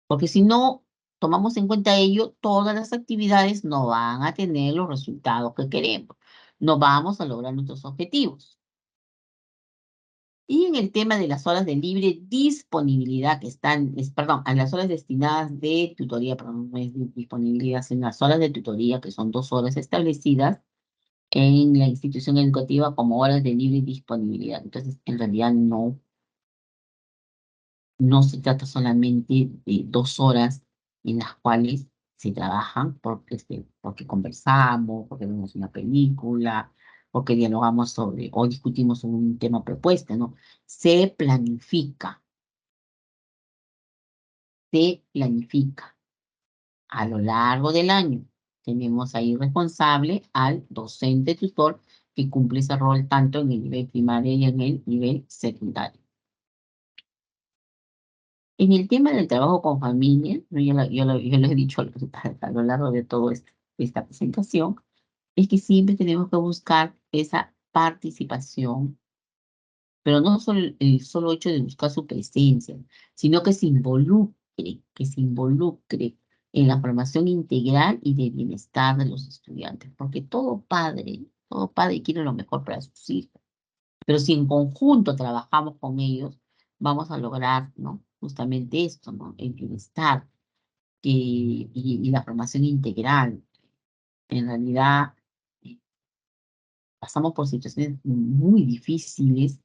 Porque si no tomamos en cuenta ello, todas las actividades no van a tener los resultados que queremos. No vamos a lograr nuestros objetivos. Y en el tema de las horas de libre disponibilidad que perdón, a las horas destinadas de tutoría, perdón, no es de disponibilidad, sino las horas de tutoría, que son 2 horas establecidas en la institución educativa como horas de libre disponibilidad. Entonces, en realidad no se trata solamente de 2 horas en las cuales se trabajan porque conversamos, porque vemos una película, porque dialogamos sobre o discutimos sobre un tema propuesto, ¿no? Se planifica a lo largo del año. Tenemos ahí responsable al docente tutor que cumple ese rol tanto en el nivel primario y en el nivel secundario. En el tema del trabajo con familia, ¿no?, yo lo he dicho a lo largo de toda esta presentación, es que siempre tenemos que buscar esa participación, pero no solo el solo hecho de buscar su presencia, sino que se involucre en la formación integral y de bienestar de los estudiantes, porque todo padre quiere lo mejor para sus hijos. Pero si en conjunto trabajamos con ellos, vamos a lograr, ¿no?, justamente esto, ¿no?, el bienestar y la formación integral. En realidad, eh, pasamos por situaciones muy difíciles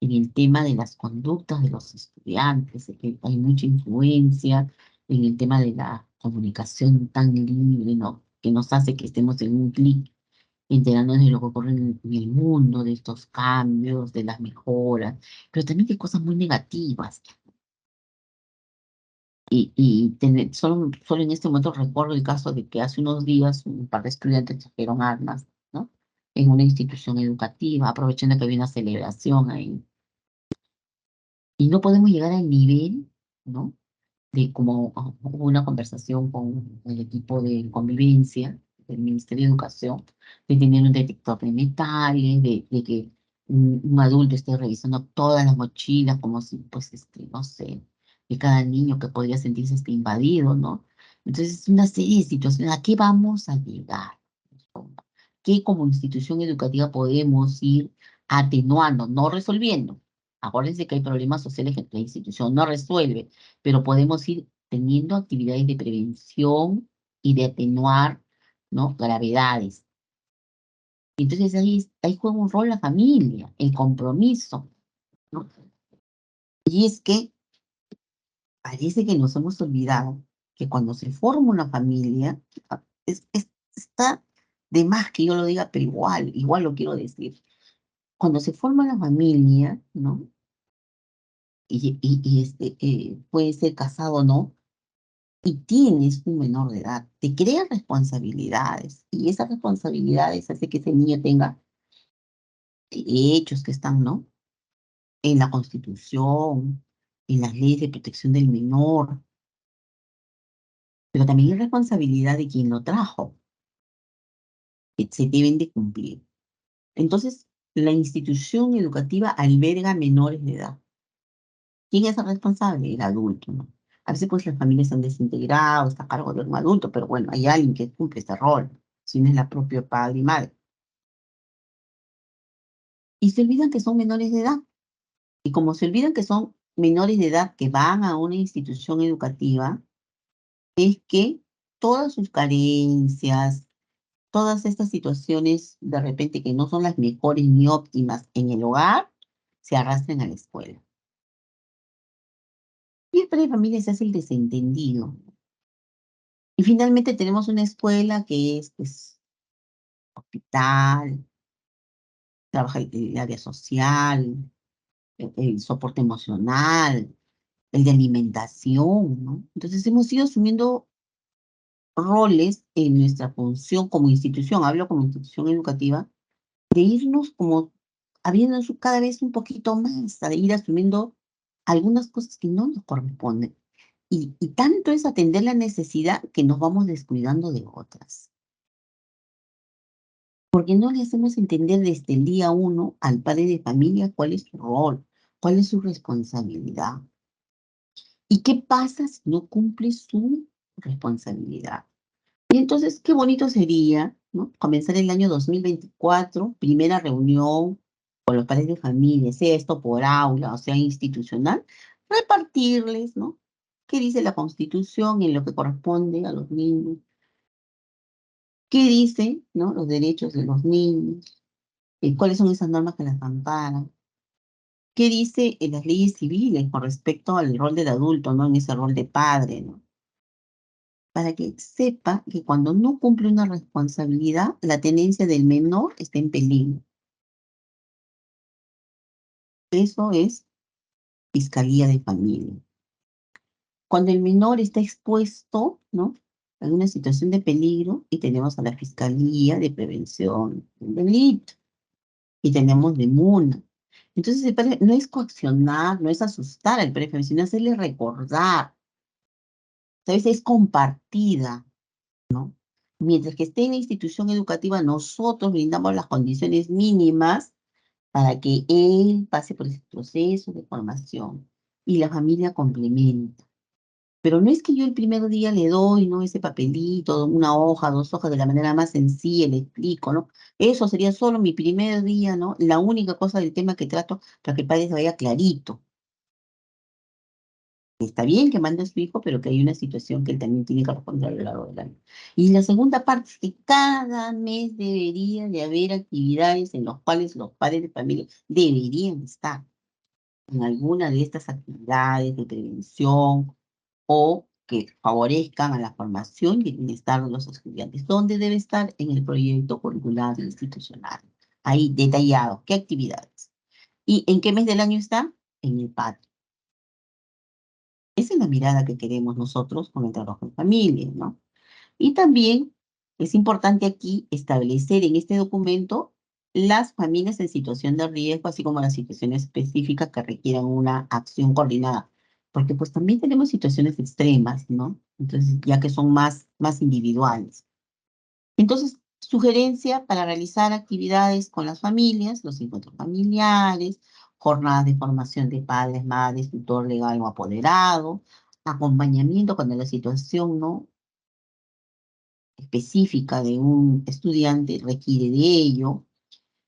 en el tema de las conductas de los estudiantes, de que hay mucha influencia en el tema de la comunicación tan libre, ¿no?, que nos hace que estemos en un clic enterándonos de lo que ocurre en el mundo, de estos cambios, de las mejoras, pero también de cosas muy negativas. Solo en este momento recuerdo el caso de que hace unos días un par de estudiantes trajeron armas, ¿no?, en una institución educativa, aprovechando que había una celebración ahí. Y no podemos llegar al nivel, ¿no?, de como hubo una conversación con el equipo de convivencia del Ministerio de Educación, de tener un detector de metales, de que un adulto esté revisando todas las mochilas como si, pues, no sé, de cada niño que podría sentirse invadido, ¿no? Entonces, es una serie de situaciones. ¿A qué vamos a llegar? ¿Qué como institución educativa podemos ir atenuando, no resolviendo? Acuérdense que hay problemas sociales que la institución no resuelve, pero podemos ir teniendo actividades de prevención y de atenuar, ¿no?, gravedades. Entonces ahí juega un rol la familia, el compromiso, ¿no? Y es que parece que nos hemos olvidado que cuando se forma una familia, está de más que yo lo diga, pero igual lo quiero decir. Cuando se forma la familia, ¿no?, puede ser casado o no, y tienes un menor de edad, te crea responsabilidades, y esas responsabilidades hace que ese niño tenga derechos que están, ¿no? En la Constitución, en las leyes de protección del menor, pero también hay responsabilidad de quien lo trajo, que se deben de cumplir. Entonces, la institución educativa alberga menores de edad. ¿Quién es el responsable? El adulto, ¿no? A veces, pues, las familias están desintegradas, está a cargo de un adulto, pero bueno, hay alguien que cumple este rol, si no es la propia padre y madre. Y se olvidan que son menores de edad. Y como se olvidan que son menores de edad que van a una institución educativa, es que todas sus carencias, todas estas situaciones de repente que no son las mejores ni óptimas en el hogar, se arrastran a la escuela. Y el padre de familia se hace el desentendido. Y finalmente tenemos una escuela que es, pues, hospital, trabaja el área social, el soporte emocional, el de alimentación, ¿no? Entonces hemos ido asumiendo roles en nuestra función como institución, hablo como institución educativa, de irnos como abriendo cada vez un poquito más, de ir asumiendo algunas cosas que no nos corresponden. Y tanto es atender la necesidad que nos vamos descuidando de otras. Porque no le hacemos entender desde el día uno al padre de familia cuál es su rol, cuál es su responsabilidad. ¿Y qué pasa si no cumple su responsabilidad? Y entonces, qué bonito sería, ¿no? Comenzar el año 2024, primera reunión con los padres de familia, sea esto por aula o sea institucional, repartirles, ¿no? ¿Qué dice la Constitución en lo que corresponde a los niños? ¿Qué dice, ¿no? Los derechos de los niños, cuáles son esas normas que las amparan? ¿Qué dice en las leyes civiles con respecto al rol del adulto, ¿no? En ese rol de padre, ¿no? Para que sepa que cuando no cumple una responsabilidad, la tenencia del menor está en peligro. Eso es fiscalía de familia. Cuando el menor está expuesto, ¿no? A una situación de peligro, y tenemos a la Fiscalía de Prevención del Delito, y tenemos de MUNA. Entonces, el padre no es coaccionar, no es asustar al padre, sino hacerle recordar. A veces es compartida, ¿no? Mientras que esté en la institución educativa, nosotros brindamos las condiciones mínimas para que él pase por ese proceso de formación y la familia complementa. Pero no es que yo el primer día le doy, ¿no? Ese papelito, una hoja, dos hojas, de la manera más sencilla, le explico, ¿no? Eso sería solo mi primer día, ¿no? La única cosa del tema que trato para que el padre se vaya clarito. Está bien que mande a su hijo, pero que hay una situación que él también tiene que responder a lo largo del año. Y la segunda parte es que cada mes debería de haber actividades en las cuales los padres de familia deberían estar en alguna de estas actividades de prevención o que favorezcan a la formación y el bienestar de los estudiantes. ¿Dónde debe estar? En el proyecto curricular institucional. Ahí detallado, ¿qué actividades? ¿Y en qué mes del año está? En el patio. Esa es la mirada que queremos nosotros con el trabajo en familia, ¿no? Y también es importante aquí establecer en este documento las familias en situación de riesgo, así como las situaciones específicas que requieran una acción coordinada, porque pues también tenemos situaciones extremas, ¿no? Entonces, ya que son más individuales. Entonces, sugerencia para realizar actividades con las familias, los encuentros familiares, jornadas de formación de padres, madres, tutor legal o apoderado, acompañamiento cuando la situación no específica de un estudiante requiere de ello,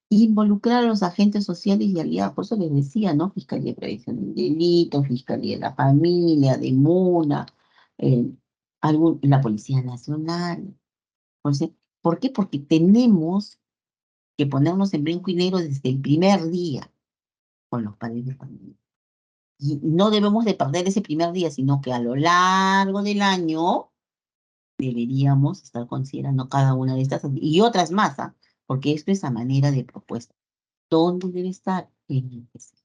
involucrar a los agentes sociales y aliados, por eso les decía, ¿no? Fiscalía de Prevención del Delito, Fiscalía de la Familia, de MUNA, eh, la Policía Nacional. Entonces, ¿por qué? Porque tenemos que ponernos en blanco y negro desde el primer día con los padres de familia. Y no debemos de perder ese primer día, sino que a lo largo del año deberíamos estar considerando cada una de estas y otras más, ¿ah? Porque esto es a manera de propuesta. ¿Dónde debe estar? En el PC.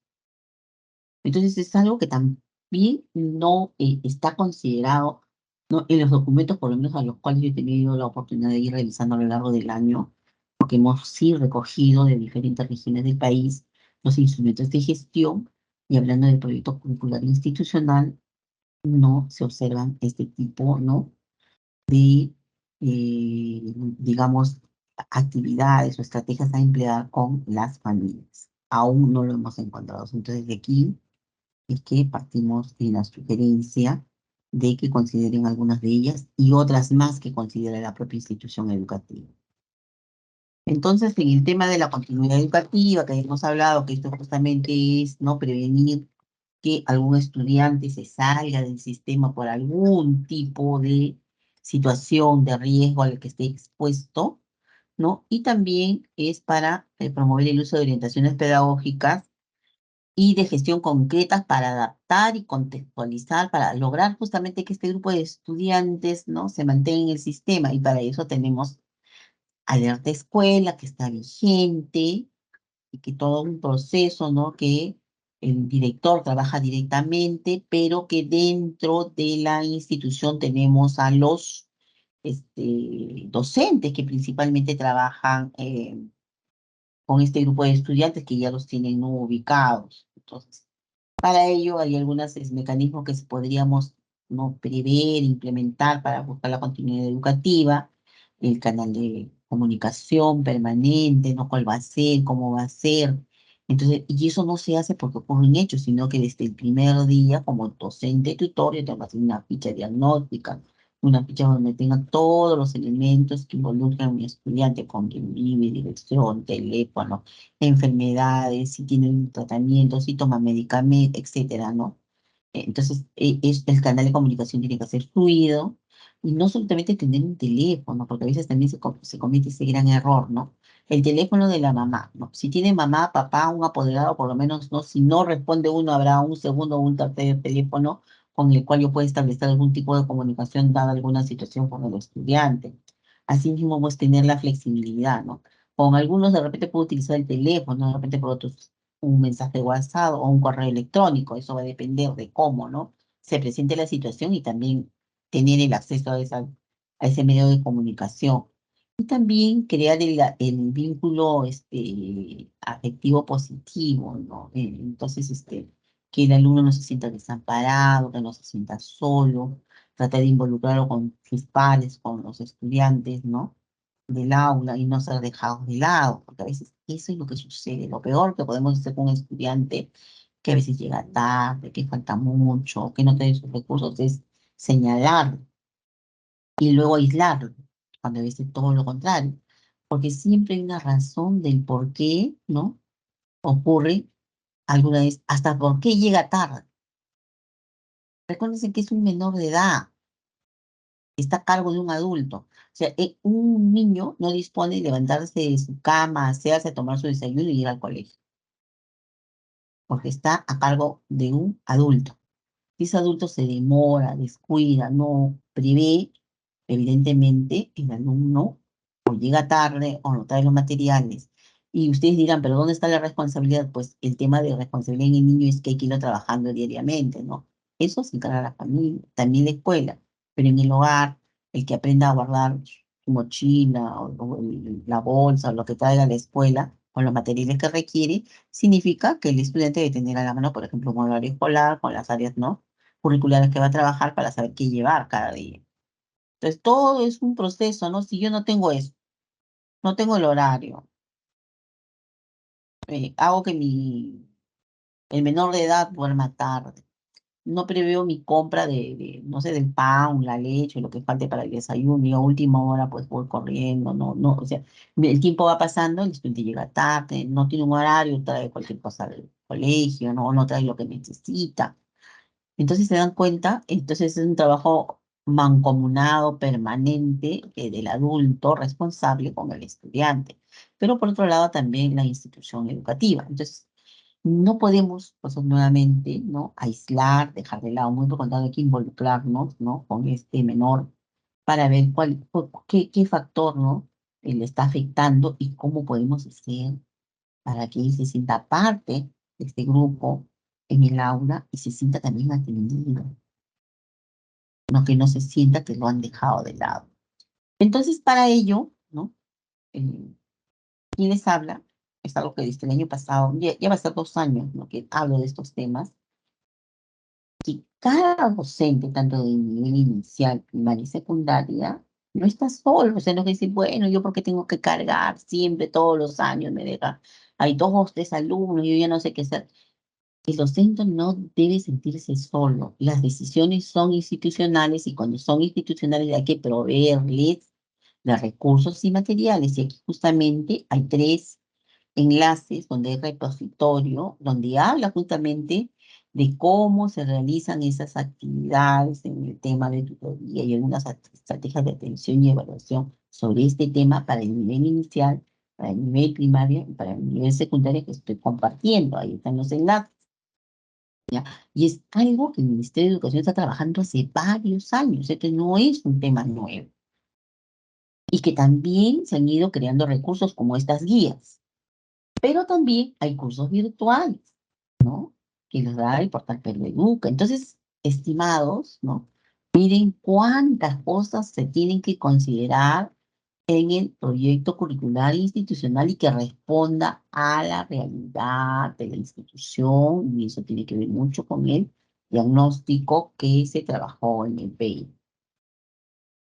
Entonces es algo que también no está considerado, ¿no? En los documentos, por lo menos a los cuales yo he tenido la oportunidad de ir revisando a lo largo del año, porque hemos sí recogido de diferentes regiones del país los instrumentos de gestión, y hablando del proyecto curricular institucional, no se observan este tipo, ¿no? De, digamos, actividades o estrategias a emplear con las familias. Aún no lo hemos encontrado. Entonces, de aquí es que partimos en la sugerencia de que consideren algunas de ellas y otras más que considere la propia institución educativa. Entonces, en el tema de la continuidad educativa, que hemos hablado, que esto justamente es no prevenir que algún estudiante se salga del sistema por algún tipo de situación de riesgo al que esté expuesto, ¿no? Y también es para promover el uso de orientaciones pedagógicas y de gestión concretas para adaptar y contextualizar, para lograr justamente que este grupo de estudiantes, ¿no? Se mantenga en el sistema. Y para eso tenemos alerta escuela que está vigente, y que todo un proceso, ¿no? Que el director trabaja directamente, pero que dentro de la institución tenemos a los docentes que principalmente trabajan con este grupo de estudiantes que ya los tienen, ¿no? Ubicados. Entonces, para ello hay algunos mecanismos que podríamos, ¿no? Prever, implementar para buscar la continuidad educativa, el canal de comunicación permanente, ¿no? ¿Cuál va a ser? ¿Cómo va a ser? Entonces, y eso no se hace porque ocurren hechos, sino que desde el primer día, como docente tutor, yo tengo que hacer una ficha diagnóstica, una ficha donde tenga todos los elementos que involucran a mi estudiante, con quien vive, dirección, teléfono, enfermedades, si tiene un tratamiento, si toma medicamentos, etcétera, ¿no? Entonces, el canal de comunicación tiene que ser fluido y no solamente tener un teléfono, porque a veces también se comete ese gran error, ¿no? El teléfono de la mamá, ¿no? Si tiene mamá, papá, un apoderado, por lo menos, ¿no? Si no responde uno, habrá un segundo o un tercer teléfono con el cual yo pueda establecer algún tipo de comunicación dada alguna situación con el estudiante. Asimismo, pues tener la flexibilidad, ¿no? Con algunos de repente puedo utilizar el teléfono, de repente por otros un mensaje de WhatsApp o un correo electrónico. Eso va a depender de cómo, ¿no? Se presente la situación y también tener el acceso a ese medio de comunicación. Y también crear el vínculo afectivo positivo, ¿no? Entonces, que el alumno no se sienta desamparado, que no se sienta solo, tratar de involucrarlo con sus pares, con los estudiantes, ¿no? Del aula y no ser dejados de lado, porque a veces eso es lo que sucede. Lo peor que podemos hacer con un estudiante que a veces llega tarde, que falta mucho, que no tiene sus recursos, es señalar y luego aislarlo, cuando a veces todo lo contrario, porque siempre hay una razón del por qué, ¿no? Ocurre alguna vez, hasta por qué llega tarde. Recuérdense que es un menor de edad, está a cargo de un adulto. O sea, un niño no dispone de levantarse de su cama, asearse, tomar su desayuno y ir al colegio, porque está a cargo de un adulto. Si ese adulto se demora, descuida, no prevé, evidentemente el alumno o llega tarde o no trae los materiales. Y ustedes dirán, pero ¿dónde está la responsabilidad? Pues el tema de responsabilidad en el niño es que hay que irlo trabajando diariamente, ¿no? Eso se encarga la familia, también la escuela, pero en el hogar, el que aprenda a guardar su mochila o la bolsa o lo que traiga a la escuela con los materiales que requiere, significa que el estudiante debe tener a la mano, por ejemplo, un horario escolar con las áreas, ¿no? Curriculares que va a trabajar para saber qué llevar cada día. Entonces, todo es un proceso, ¿no? Si yo no tengo eso, no tengo el horario, hago que el menor de edad duerma tarde, no preveo mi compra no sé, del pan, la leche, lo que falte para el desayuno, y a última hora pues voy corriendo, o sea, el tiempo va pasando, el estudiante llega tarde, no tiene un horario, trae cualquier cosa del colegio, no trae lo que necesita. Entonces se dan cuenta, entonces es un trabajo mancomunado, permanente, del adulto responsable con el estudiante. Pero por otro lado también la institución educativa. Entonces, no podemos, pues nuevamente, ¿no? Aislar, dejar de lado, muy por contrario, hay que involucrarnos, ¿no? Con este menor para ver qué factor, ¿no? Le está afectando y cómo podemos hacer para que él se sienta parte de este grupo en el aula y se sienta también atendido, no que no se sienta que lo han dejado de lado. Entonces, para ello, ¿no? ¿Quién les habla? Es algo que desde el año pasado, ya va a ser 2 años, ¿no? Que hablo de estos temas, que cada docente, tanto de nivel inicial, primaria y secundaria, no está solo. O sea, no es decir, bueno, yo porque tengo que cargar siempre, todos los años, me deja, hay 2 o 3 alumnos, yo ya no sé qué hacer. El docente no debe sentirse solo. Las decisiones son institucionales y cuando son institucionales hay que proveerles de recursos y materiales. Y aquí justamente hay 3 enlaces donde hay repositorio, donde habla justamente de cómo se realizan esas actividades en el tema de tutoría y algunas estrategias de atención y evaluación sobre este tema para el nivel inicial, para el nivel primario y para el nivel secundario que estoy compartiendo. Ahí están los enlaces. ¿Ya? Y es algo que el Ministerio de Educación está trabajando hace varios años, que no es un tema nuevo. Y que también se han ido creando recursos como estas guías. Pero también hay cursos virtuales, ¿no? Que los da el portal Perú Educa. Entonces, estimados, ¿no? Miren cuántas cosas se tienen que considerar en el proyecto curricular institucional y que responda a la realidad de la institución, y eso tiene que ver mucho con el diagnóstico que se trabajó en el PI.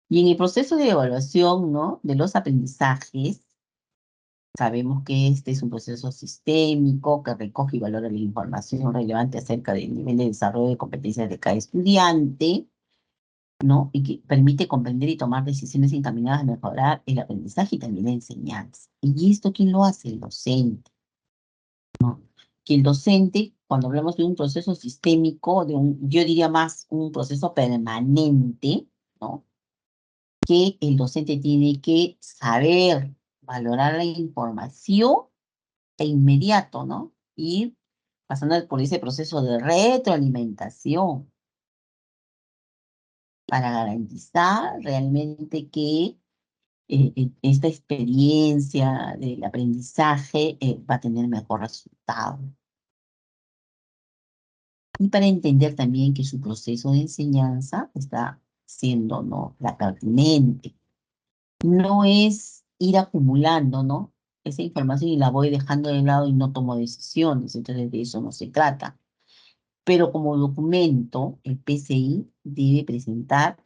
Y en el proceso de evaluación, ¿no? De los aprendizajes, sabemos que este es un proceso sistémico que recoge y valora la información relevante acerca del nivel de desarrollo de competencias de cada estudiante, ¿no? Y que permite comprender y tomar decisiones encaminadas a mejorar el aprendizaje y también la enseñanza. ¿Y esto quién lo hace? El docente. Que el docente, cuando hablamos de un proceso sistémico, yo diría más un proceso permanente, ¿no? Que el docente tiene que saber valorar la información e inmediato, ¿no? Ir pasando por ese proceso de retroalimentación para garantizar realmente que esta experiencia del aprendizaje va a tener mejor resultado. Y para entender también que su proceso de enseñanza está siendo, ¿no? La pertinente. No es ir acumulando, ¿no? Esa información y la voy dejando de lado y no tomo decisiones. Entonces de eso no se trata. Pero como documento, el PCI debe presentar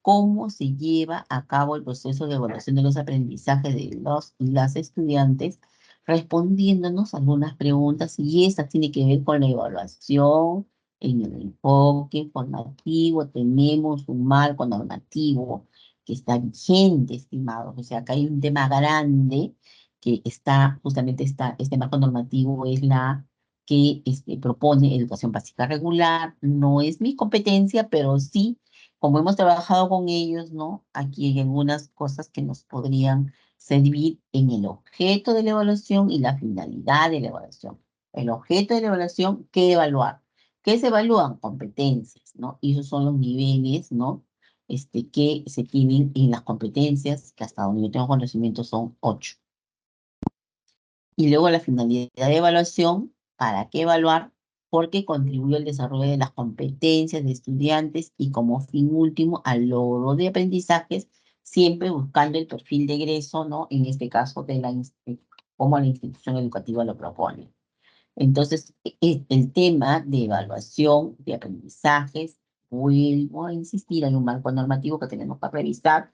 cómo se lleva a cabo el proceso de evaluación de los aprendizajes de los y las estudiantes, respondiéndonos algunas preguntas, y esta tiene que ver con la evaluación en el enfoque formativo. Tenemos un marco normativo que está vigente, estimados. O sea, acá hay un tema grande que está, justamente este marco normativo es la que propone educación básica regular. No es mi competencia, pero sí, como hemos trabajado con ellos, ¿no? Aquí hay algunas cosas que nos podrían servir en el objeto de la evaluación y la finalidad de la evaluación. El objeto de la evaluación, ¿qué evaluar? ¿Qué se evalúan? Competencias, ¿no? Y esos son los niveles, ¿no? Que se tienen en las competencias, que hasta donde yo tengo conocimiento son 8. Y luego la finalidad de evaluación, ¿para qué evaluar? Porque contribuye al desarrollo de las competencias de estudiantes y como fin último al logro de aprendizajes, siempre buscando el perfil de egreso, ¿no? En este caso, como la institución educativa lo propone. Entonces, el tema de evaluación de aprendizajes, vuelvo a insistir, hay un marco normativo que tenemos que revisar.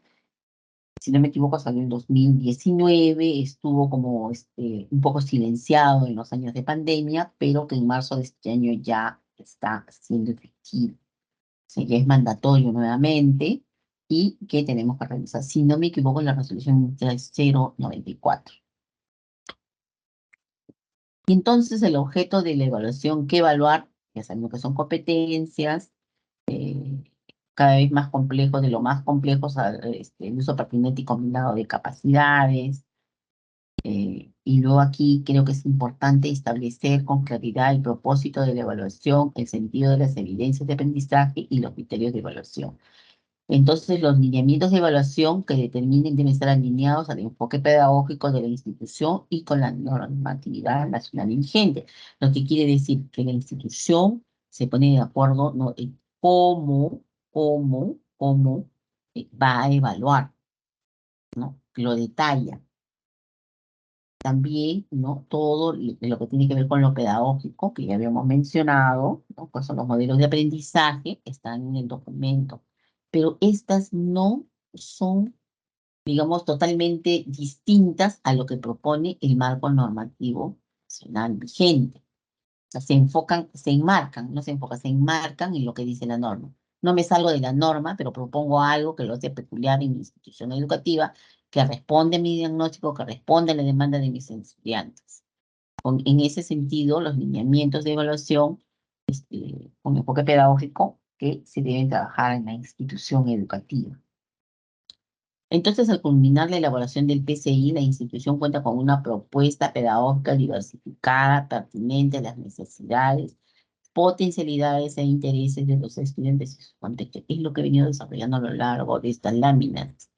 Si no me equivoco, salió en 2019, estuvo como un poco silenciado en los años de pandemia, pero que en marzo de este año ya está siendo efectivo. O sea, ya es mandatorio nuevamente y que tenemos que revisar. Si no me equivoco, en la resolución 3094. Y entonces el objeto de la evaluación, ¿qué evaluar? Ya sabemos que son competencias, eh, cada vez más complejos, de lo más complejos, el uso pertinente y combinado de capacidades. Y luego aquí creo que es importante establecer con claridad el propósito de la evaluación, el sentido de las evidencias de aprendizaje y los criterios de evaluación. Entonces, los lineamientos de evaluación que determinen deben estar alineados al enfoque pedagógico de la institución y con la normatividad nacional vigente. Lo que quiere decir que la institución se pone de acuerdo, ¿no?, en cómo va a evaluar, ¿no? Lo detalla. También, ¿no?, todo lo que tiene que ver con lo pedagógico, que ya habíamos mencionado, ¿no?, pues son los modelos de aprendizaje, están en el documento, pero estas no son, digamos, totalmente distintas a lo que propone el marco normativo nacional vigente. O sea, se enmarcan en lo que dice la norma. No me salgo de la norma, pero propongo algo que lo hace peculiar en mi institución educativa, que responde a mi diagnóstico, que responde a la demanda de mis estudiantes. En ese sentido, los lineamientos de evaluación, con enfoque pedagógico, que se deben trabajar en la institución educativa. Entonces, al culminar la elaboración del PCI, la institución cuenta con una propuesta pedagógica diversificada, pertinente a las necesidades, potencialidades e intereses de los estudiantes y su contexto. Es lo que he venido desarrollando a lo largo de estas láminas.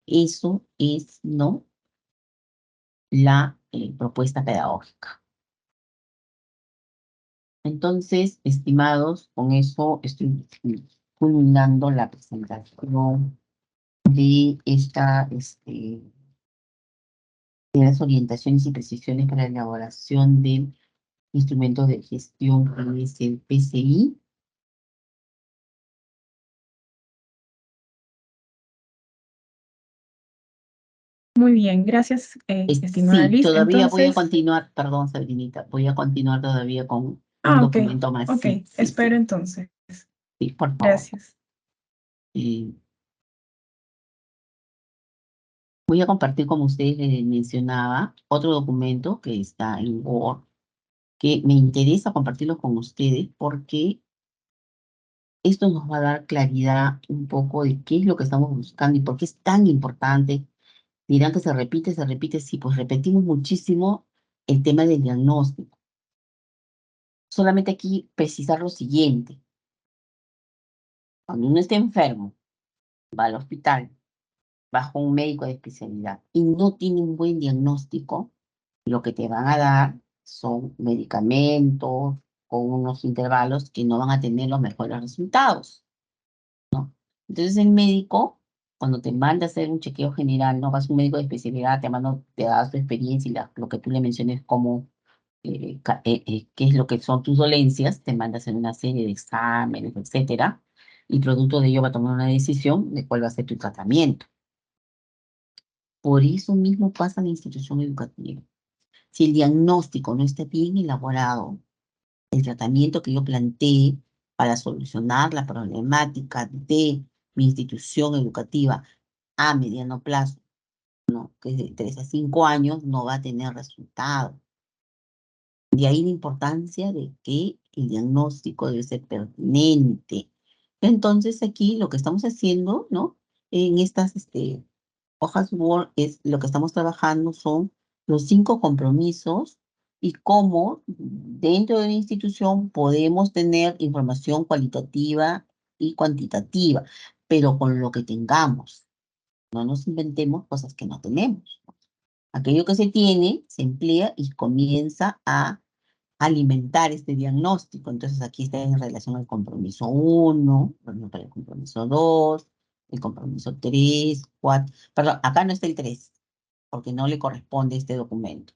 Eso es, ¿no?, la propuesta pedagógica. Entonces, estimados, con eso estoy culminando la presentación de de las orientaciones y precisiones para la elaboración de instrumentos de gestión, que es el PCI. Muy bien, gracias, estimada Sí, Liz. todavía voy a Entonces, continuar, perdón, Sabrinita, voy a continuar todavía con un ok, documento más. ok, Sí, sí, espero sí, entonces. sí, por favor. Gracias. Eh, Voy a compartir, como ustedes les mencionaba, otro documento que está en Word, que me interesa compartirlo con ustedes porque esto nos va a dar claridad un poco de qué es lo que estamos buscando y por qué es tan importante. Dirán que se repite, sí, pues repetimos muchísimo el tema del diagnóstico. Solamente aquí precisar lo siguiente. Cuando uno está enfermo, va al hospital, bajo un médico de especialidad y no tiene un buen diagnóstico, lo que te van a dar son medicamentos con unos intervalos que no van a tener los mejores resultados. Entonces el médico, cuando te manda a hacer un chequeo general, no vas a un médico de especialidad, te da su experiencia y lo que tú le menciones como qué es lo que son tus dolencias, te manda a hacer una serie de exámenes, etcétera, y producto de ello va a tomar una decisión de cuál va a ser tu tratamiento. Por eso mismo pasa en la institución educativa. Si el diagnóstico no está bien elaborado, el tratamiento que yo planteé para solucionar la problemática de mi institución educativa a mediano plazo, ¿no?, que es de 3 a 5 años, no va a tener resultado. De ahí la importancia de que el diagnóstico debe ser pertinente. Entonces, aquí lo que estamos haciendo, ¿no?, en estas hojas Word, es lo que estamos trabajando son los 5 compromisos y cómo dentro de la institución podemos tener información cualitativa y cuantitativa, pero con lo que tengamos. No nos inventemos cosas que no tenemos. Aquello que se tiene se emplea y comienza a alimentar este diagnóstico. Entonces aquí está en relación al compromiso 1, para el compromiso 2, el compromiso 3, 4. Perdón, acá no está el 3, porque no le corresponde este documento.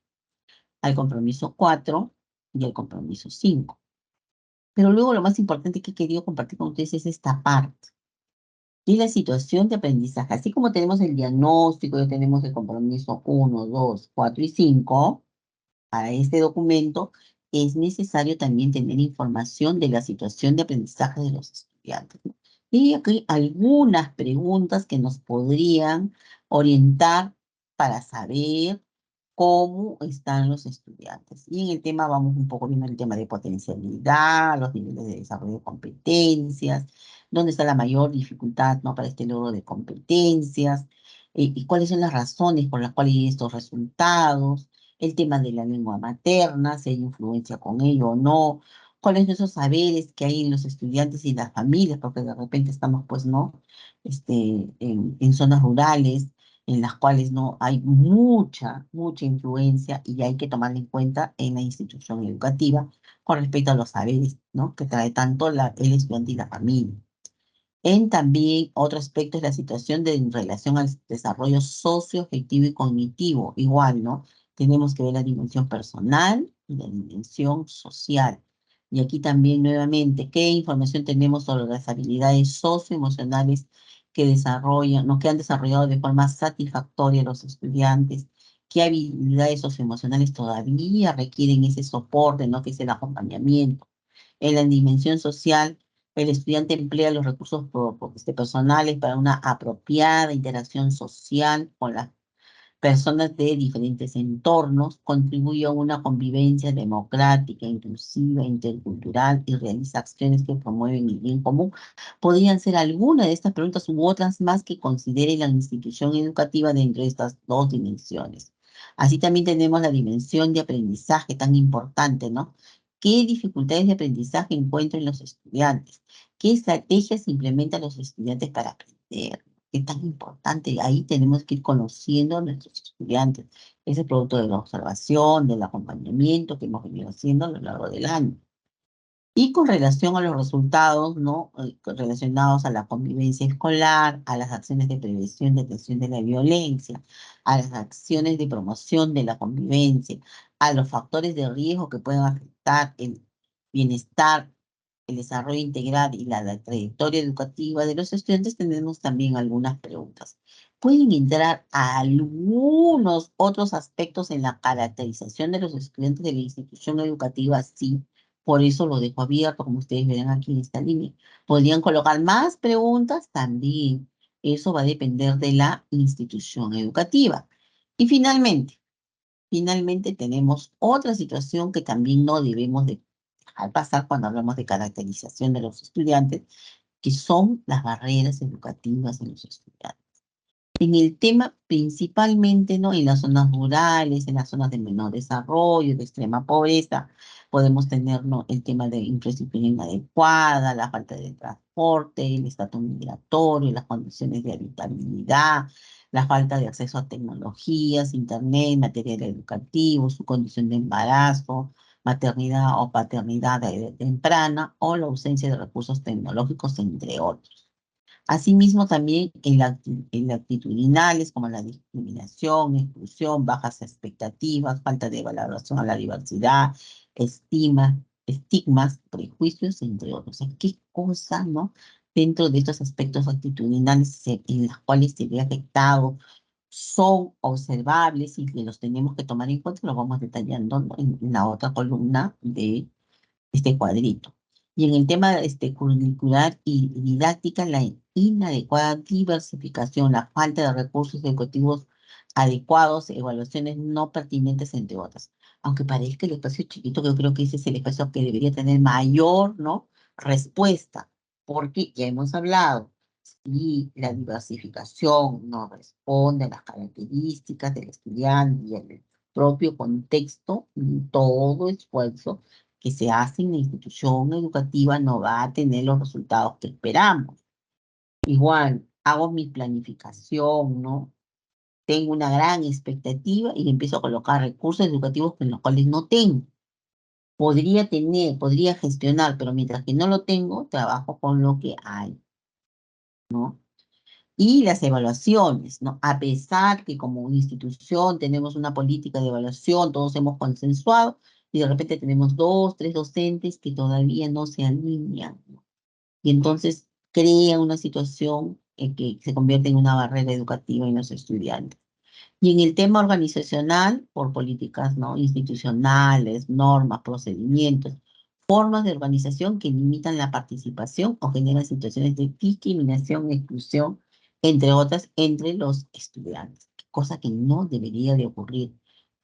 Al compromiso 4 y al compromiso 5. Pero luego lo más importante que he querido compartir con ustedes es esta parte. Y la situación de aprendizaje. Así como tenemos el diagnóstico, ya tenemos el compromiso 1, 2, 4 y 5, para este documento es necesario también tener información de la situación de aprendizaje de los estudiantes, ¿no? Y aquí algunas preguntas que nos podrían orientar para saber cómo están los estudiantes. Y en el tema vamos un poco viendo el tema de potencialidad, los niveles de desarrollo de competencias, dónde está la mayor dificultad, ¿no?, para este logro de competencias, y cuáles son las razones por las cuales hay estos resultados, el tema de la lengua materna, si hay influencia con ello o no, cuáles son esos saberes que hay en los estudiantes y las familias, porque de repente estamos, pues, ¿no? En zonas rurales, en las cuales no hay mucha influencia y hay que tomarla en cuenta en la institución educativa con respecto a los saberes, ¿no? Que trae tanto el estudiante y la familia. En también otro aspecto es la situación en relación al desarrollo socioafectivo y cognitivo. Igual, ¿no? Tenemos que ver la dimensión personal y la dimensión social. Y aquí también nuevamente, ¿qué información tenemos sobre las habilidades socioemocionales que desarrollan, ¿no? Que han desarrollado de forma satisfactoria los estudiantes? ¿Qué habilidades socioemocionales todavía requieren ese soporte, ¿no? Que es el acompañamiento? En la dimensión social, el estudiante emplea los recursos personales para una apropiada interacción social con las personas de diferentes entornos, contribuye a una convivencia democrática, inclusiva, intercultural y realiza acciones que promueven el bien común. Podrían ser algunas de estas preguntas u otras más que considere la institución educativa dentro de estas dos dimensiones. Así también tenemos la dimensión de aprendizaje tan importante, ¿no? ¿Qué dificultades de aprendizaje encuentran los estudiantes? ¿Qué estrategias implementan los estudiantes para aprender? Es tan importante. Ahí tenemos que ir conociendo a nuestros estudiantes. Ese producto de la observación, del acompañamiento que hemos venido haciendo a lo largo del año. Y con relación a los resultados, ¿no? Relacionados a la convivencia escolar, a las acciones de prevención, de detención de la violencia, a las acciones de promoción de la convivencia, a los factores de riesgo que pueden afectar el bienestar, el desarrollo integral y la trayectoria educativa de los estudiantes, tenemos también algunas preguntas. ¿Pueden entrar a algunos otros aspectos en la caracterización de los estudiantes de la institución educativa? Sí, por eso lo dejo abierto, como ustedes verán aquí en esta línea. ¿Podrían colocar más preguntas? También. Eso va a depender de la institución educativa. Y finalmente tenemos otra situación que también no debemos de dejar pasar cuando hablamos de caracterización de los estudiantes, que son las barreras educativas en los estudiantes. En el tema principalmente, ¿no? En las zonas rurales, en las zonas de menor desarrollo, de extrema pobreza, podemos tener, ¿no? El tema de infraestructura inadecuada, la falta de transporte, el estatus migratorio, las condiciones de habitabilidad, la falta de acceso a tecnologías, internet, material educativo, su condición de embarazo, maternidad o paternidad temprana, o la ausencia de recursos tecnológicos, entre otros. Asimismo, también en actitudinales como la discriminación, exclusión, bajas expectativas, falta de valoración a la diversidad, estigmas, prejuicios, entre otros. O sea, qué cosa, ¿no? Dentro de estos aspectos actitudinales en los cuales se ve afectado son observables y que los tenemos que tomar en cuenta, lo vamos detallando, ¿no? En la otra columna de este cuadrito. Y en el tema curricular y didáctica, la inadecuada diversificación, la falta de recursos educativos adecuados, evaluaciones no pertinentes, entre otras. Aunque parezca el espacio chiquito, que yo creo que ese es el espacio que debería tener mayor, ¿no? Respuesta, porque ya hemos hablado, si la diversificación no responde a las características del estudiante y al propio contexto, todo esfuerzo que se hace en la institución educativa no va a tener los resultados que esperamos. Igual, hago mi planificación, ¿no? Tengo una gran expectativa y empiezo a colocar recursos educativos en los cuales no tengo. Podría tener, podría gestionar, pero mientras que no lo tengo, trabajo con lo que hay, ¿no? Y las evaluaciones, ¿no? A pesar que como institución tenemos una política de evaluación, todos hemos consensuado, y de repente tenemos dos, tres docentes que todavía no se alinean, ¿no? Y entonces crea una situación en que se convierte en una barrera educativa en los estudiantes. Y en el tema organizacional, por políticas, ¿no? Institucionales, normas, procedimientos, formas de organización que limitan la participación o generan situaciones de discriminación, exclusión, entre otras, entre los estudiantes, cosa que no debería de ocurrir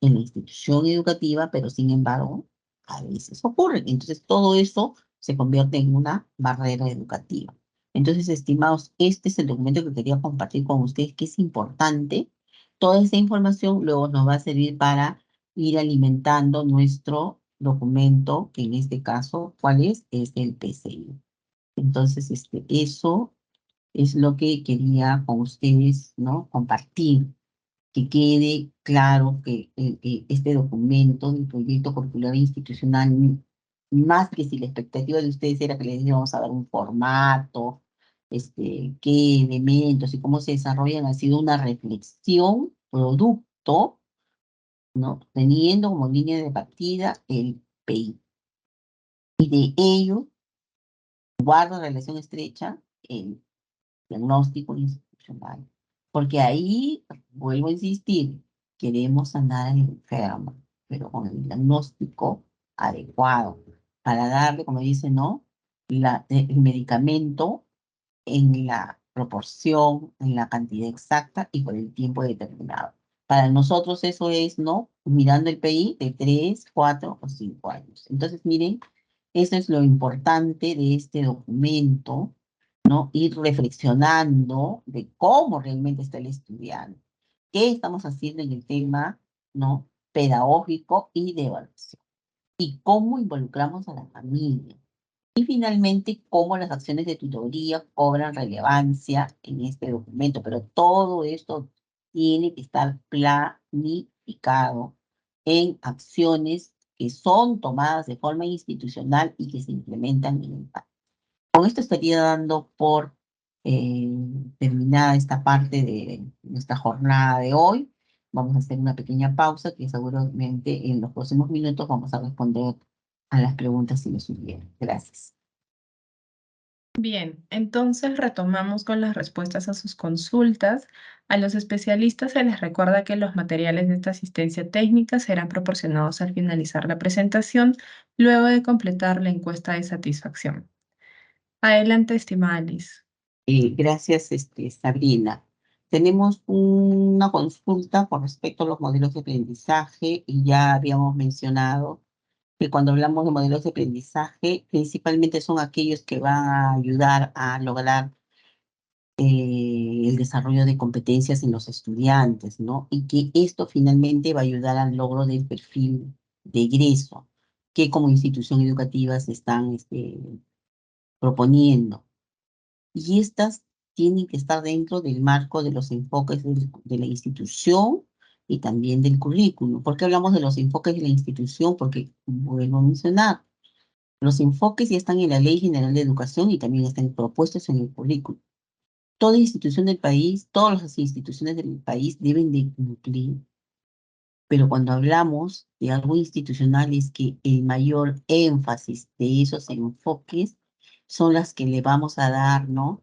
en la institución educativa, pero sin embargo, a veces ocurre. Entonces, todo eso se convierte en una barrera educativa. Entonces, estimados, este es el documento que quería compartir con ustedes, que es importante. Toda esta información luego nos va a servir para ir alimentando nuestro documento, que en este caso, ¿cuál es? Es el PCI. Entonces, eso es lo que quería con ustedes, ¿no? Compartir, que quede claro que este documento del proyecto curricular institucional, más que si la expectativa de ustedes era que les íbamos a dar un formato, qué elementos y cómo se desarrollan, ha sido una reflexión, producto, ¿no? Teniendo como línea de partida el PI. Y de ello guarda relación estrecha el diagnóstico institucional. Porque ahí, vuelvo a insistir, queremos sanar al enfermo, pero con el diagnóstico adecuado, para darle, como dice, ¿no? El medicamento en la proporción, en la cantidad exacta y por el tiempo determinado. Para nosotros eso es, ¿no? Mirando el PI de 3, 4 o 5 años. Entonces, miren, eso es lo importante de este documento, ¿no? Ir reflexionando de cómo realmente está el estudiante, qué estamos haciendo en el tema, ¿no? Pedagógico y de evaluación, y cómo involucramos a la familia. Y finalmente, cómo las acciones de tutoría cobran relevancia en este documento. Pero todo esto tiene que estar planificado en acciones que son tomadas de forma institucional y que se implementan en el país. Con esto estaría dando por eh, terminada esta parte de nuestra jornada de hoy. Vamos a hacer una pequeña pausa que seguramente en los próximos minutos vamos a responder a las preguntas si lo surgieron. Gracias. Bien, entonces retomamos con las respuestas a sus consultas. A los especialistas se les recuerda que los materiales de esta asistencia técnica serán proporcionados al finalizar la presentación, luego de completar la encuesta de satisfacción. Adelante, estimada Liz. Gracias, Sabrina. Tenemos una consulta con respecto a los modelos de aprendizaje y ya habíamos mencionado que cuando hablamos de modelos de aprendizaje, principalmente son aquellos que van a ayudar a lograr el desarrollo de competencias en los estudiantes, ¿no? Y que esto finalmente va a ayudar al logro del perfil de egreso que como institución educativa se están proponiendo. Y estas tienen que estar dentro del marco de los enfoques de la institución y también del currículum. ¿Por qué hablamos de los enfoques de la institución? Porque, vuelvo a mencionar, los enfoques ya están en la Ley General de Educación y también están propuestos en el currículum. Toda institución del país, todas las instituciones del país deben de cumplir. Pero cuando hablamos de algo institucional es que el mayor énfasis de esos enfoques son las que le vamos a dar, ¿no?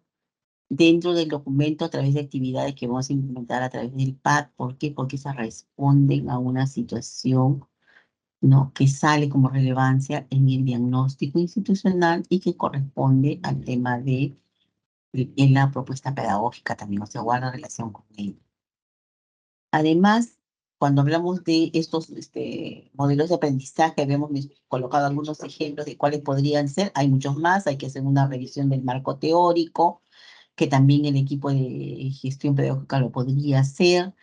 Dentro del documento a través de actividades que vamos a implementar a través del PAD. ¿Por qué? Porque esas responden a una situación, ¿no? Que sale como relevancia en el diagnóstico institucional y que corresponde al tema en la propuesta pedagógica también, o sea, guarda relación con ello. Además, cuando hablamos de estos modelos de aprendizaje, habíamos colocado algunos ejemplos de cuáles podrían ser. Hay muchos más, hay que hacer una revisión del marco teórico, que también el equipo de gestión pedagógica lo podría hacer,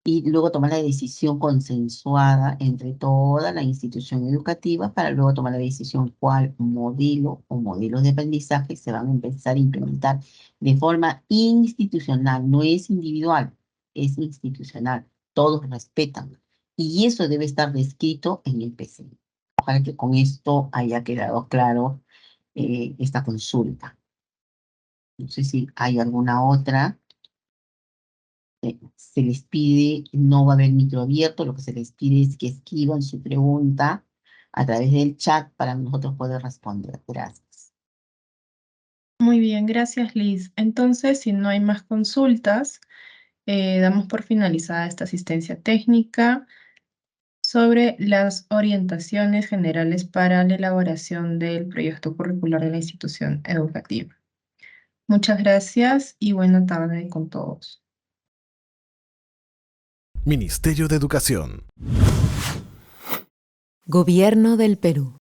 y luego tomar la decisión consensuada entre toda la institución educativa para luego tomar la decisión cuál modelo o modelos de aprendizaje se van a empezar a implementar de forma institucional, no es individual, es institucional, todos respetan. Y eso debe estar descrito en el PCI. Ojalá que con esto haya quedado claro esta consulta. No sé si hay alguna otra. Se les pide, no va a haber micro abierto, lo que se les pide es que escriban su pregunta a través del chat para nosotros poder responder. Gracias. Muy bien, gracias, Liz. Entonces, si no hay más consultas, damos por finalizada esta asistencia técnica sobre las orientaciones generales para la elaboración del proyecto curricular de la institución educativa. Muchas gracias y buena tarde con todos. Ministerio de Educación. Gobierno del Perú.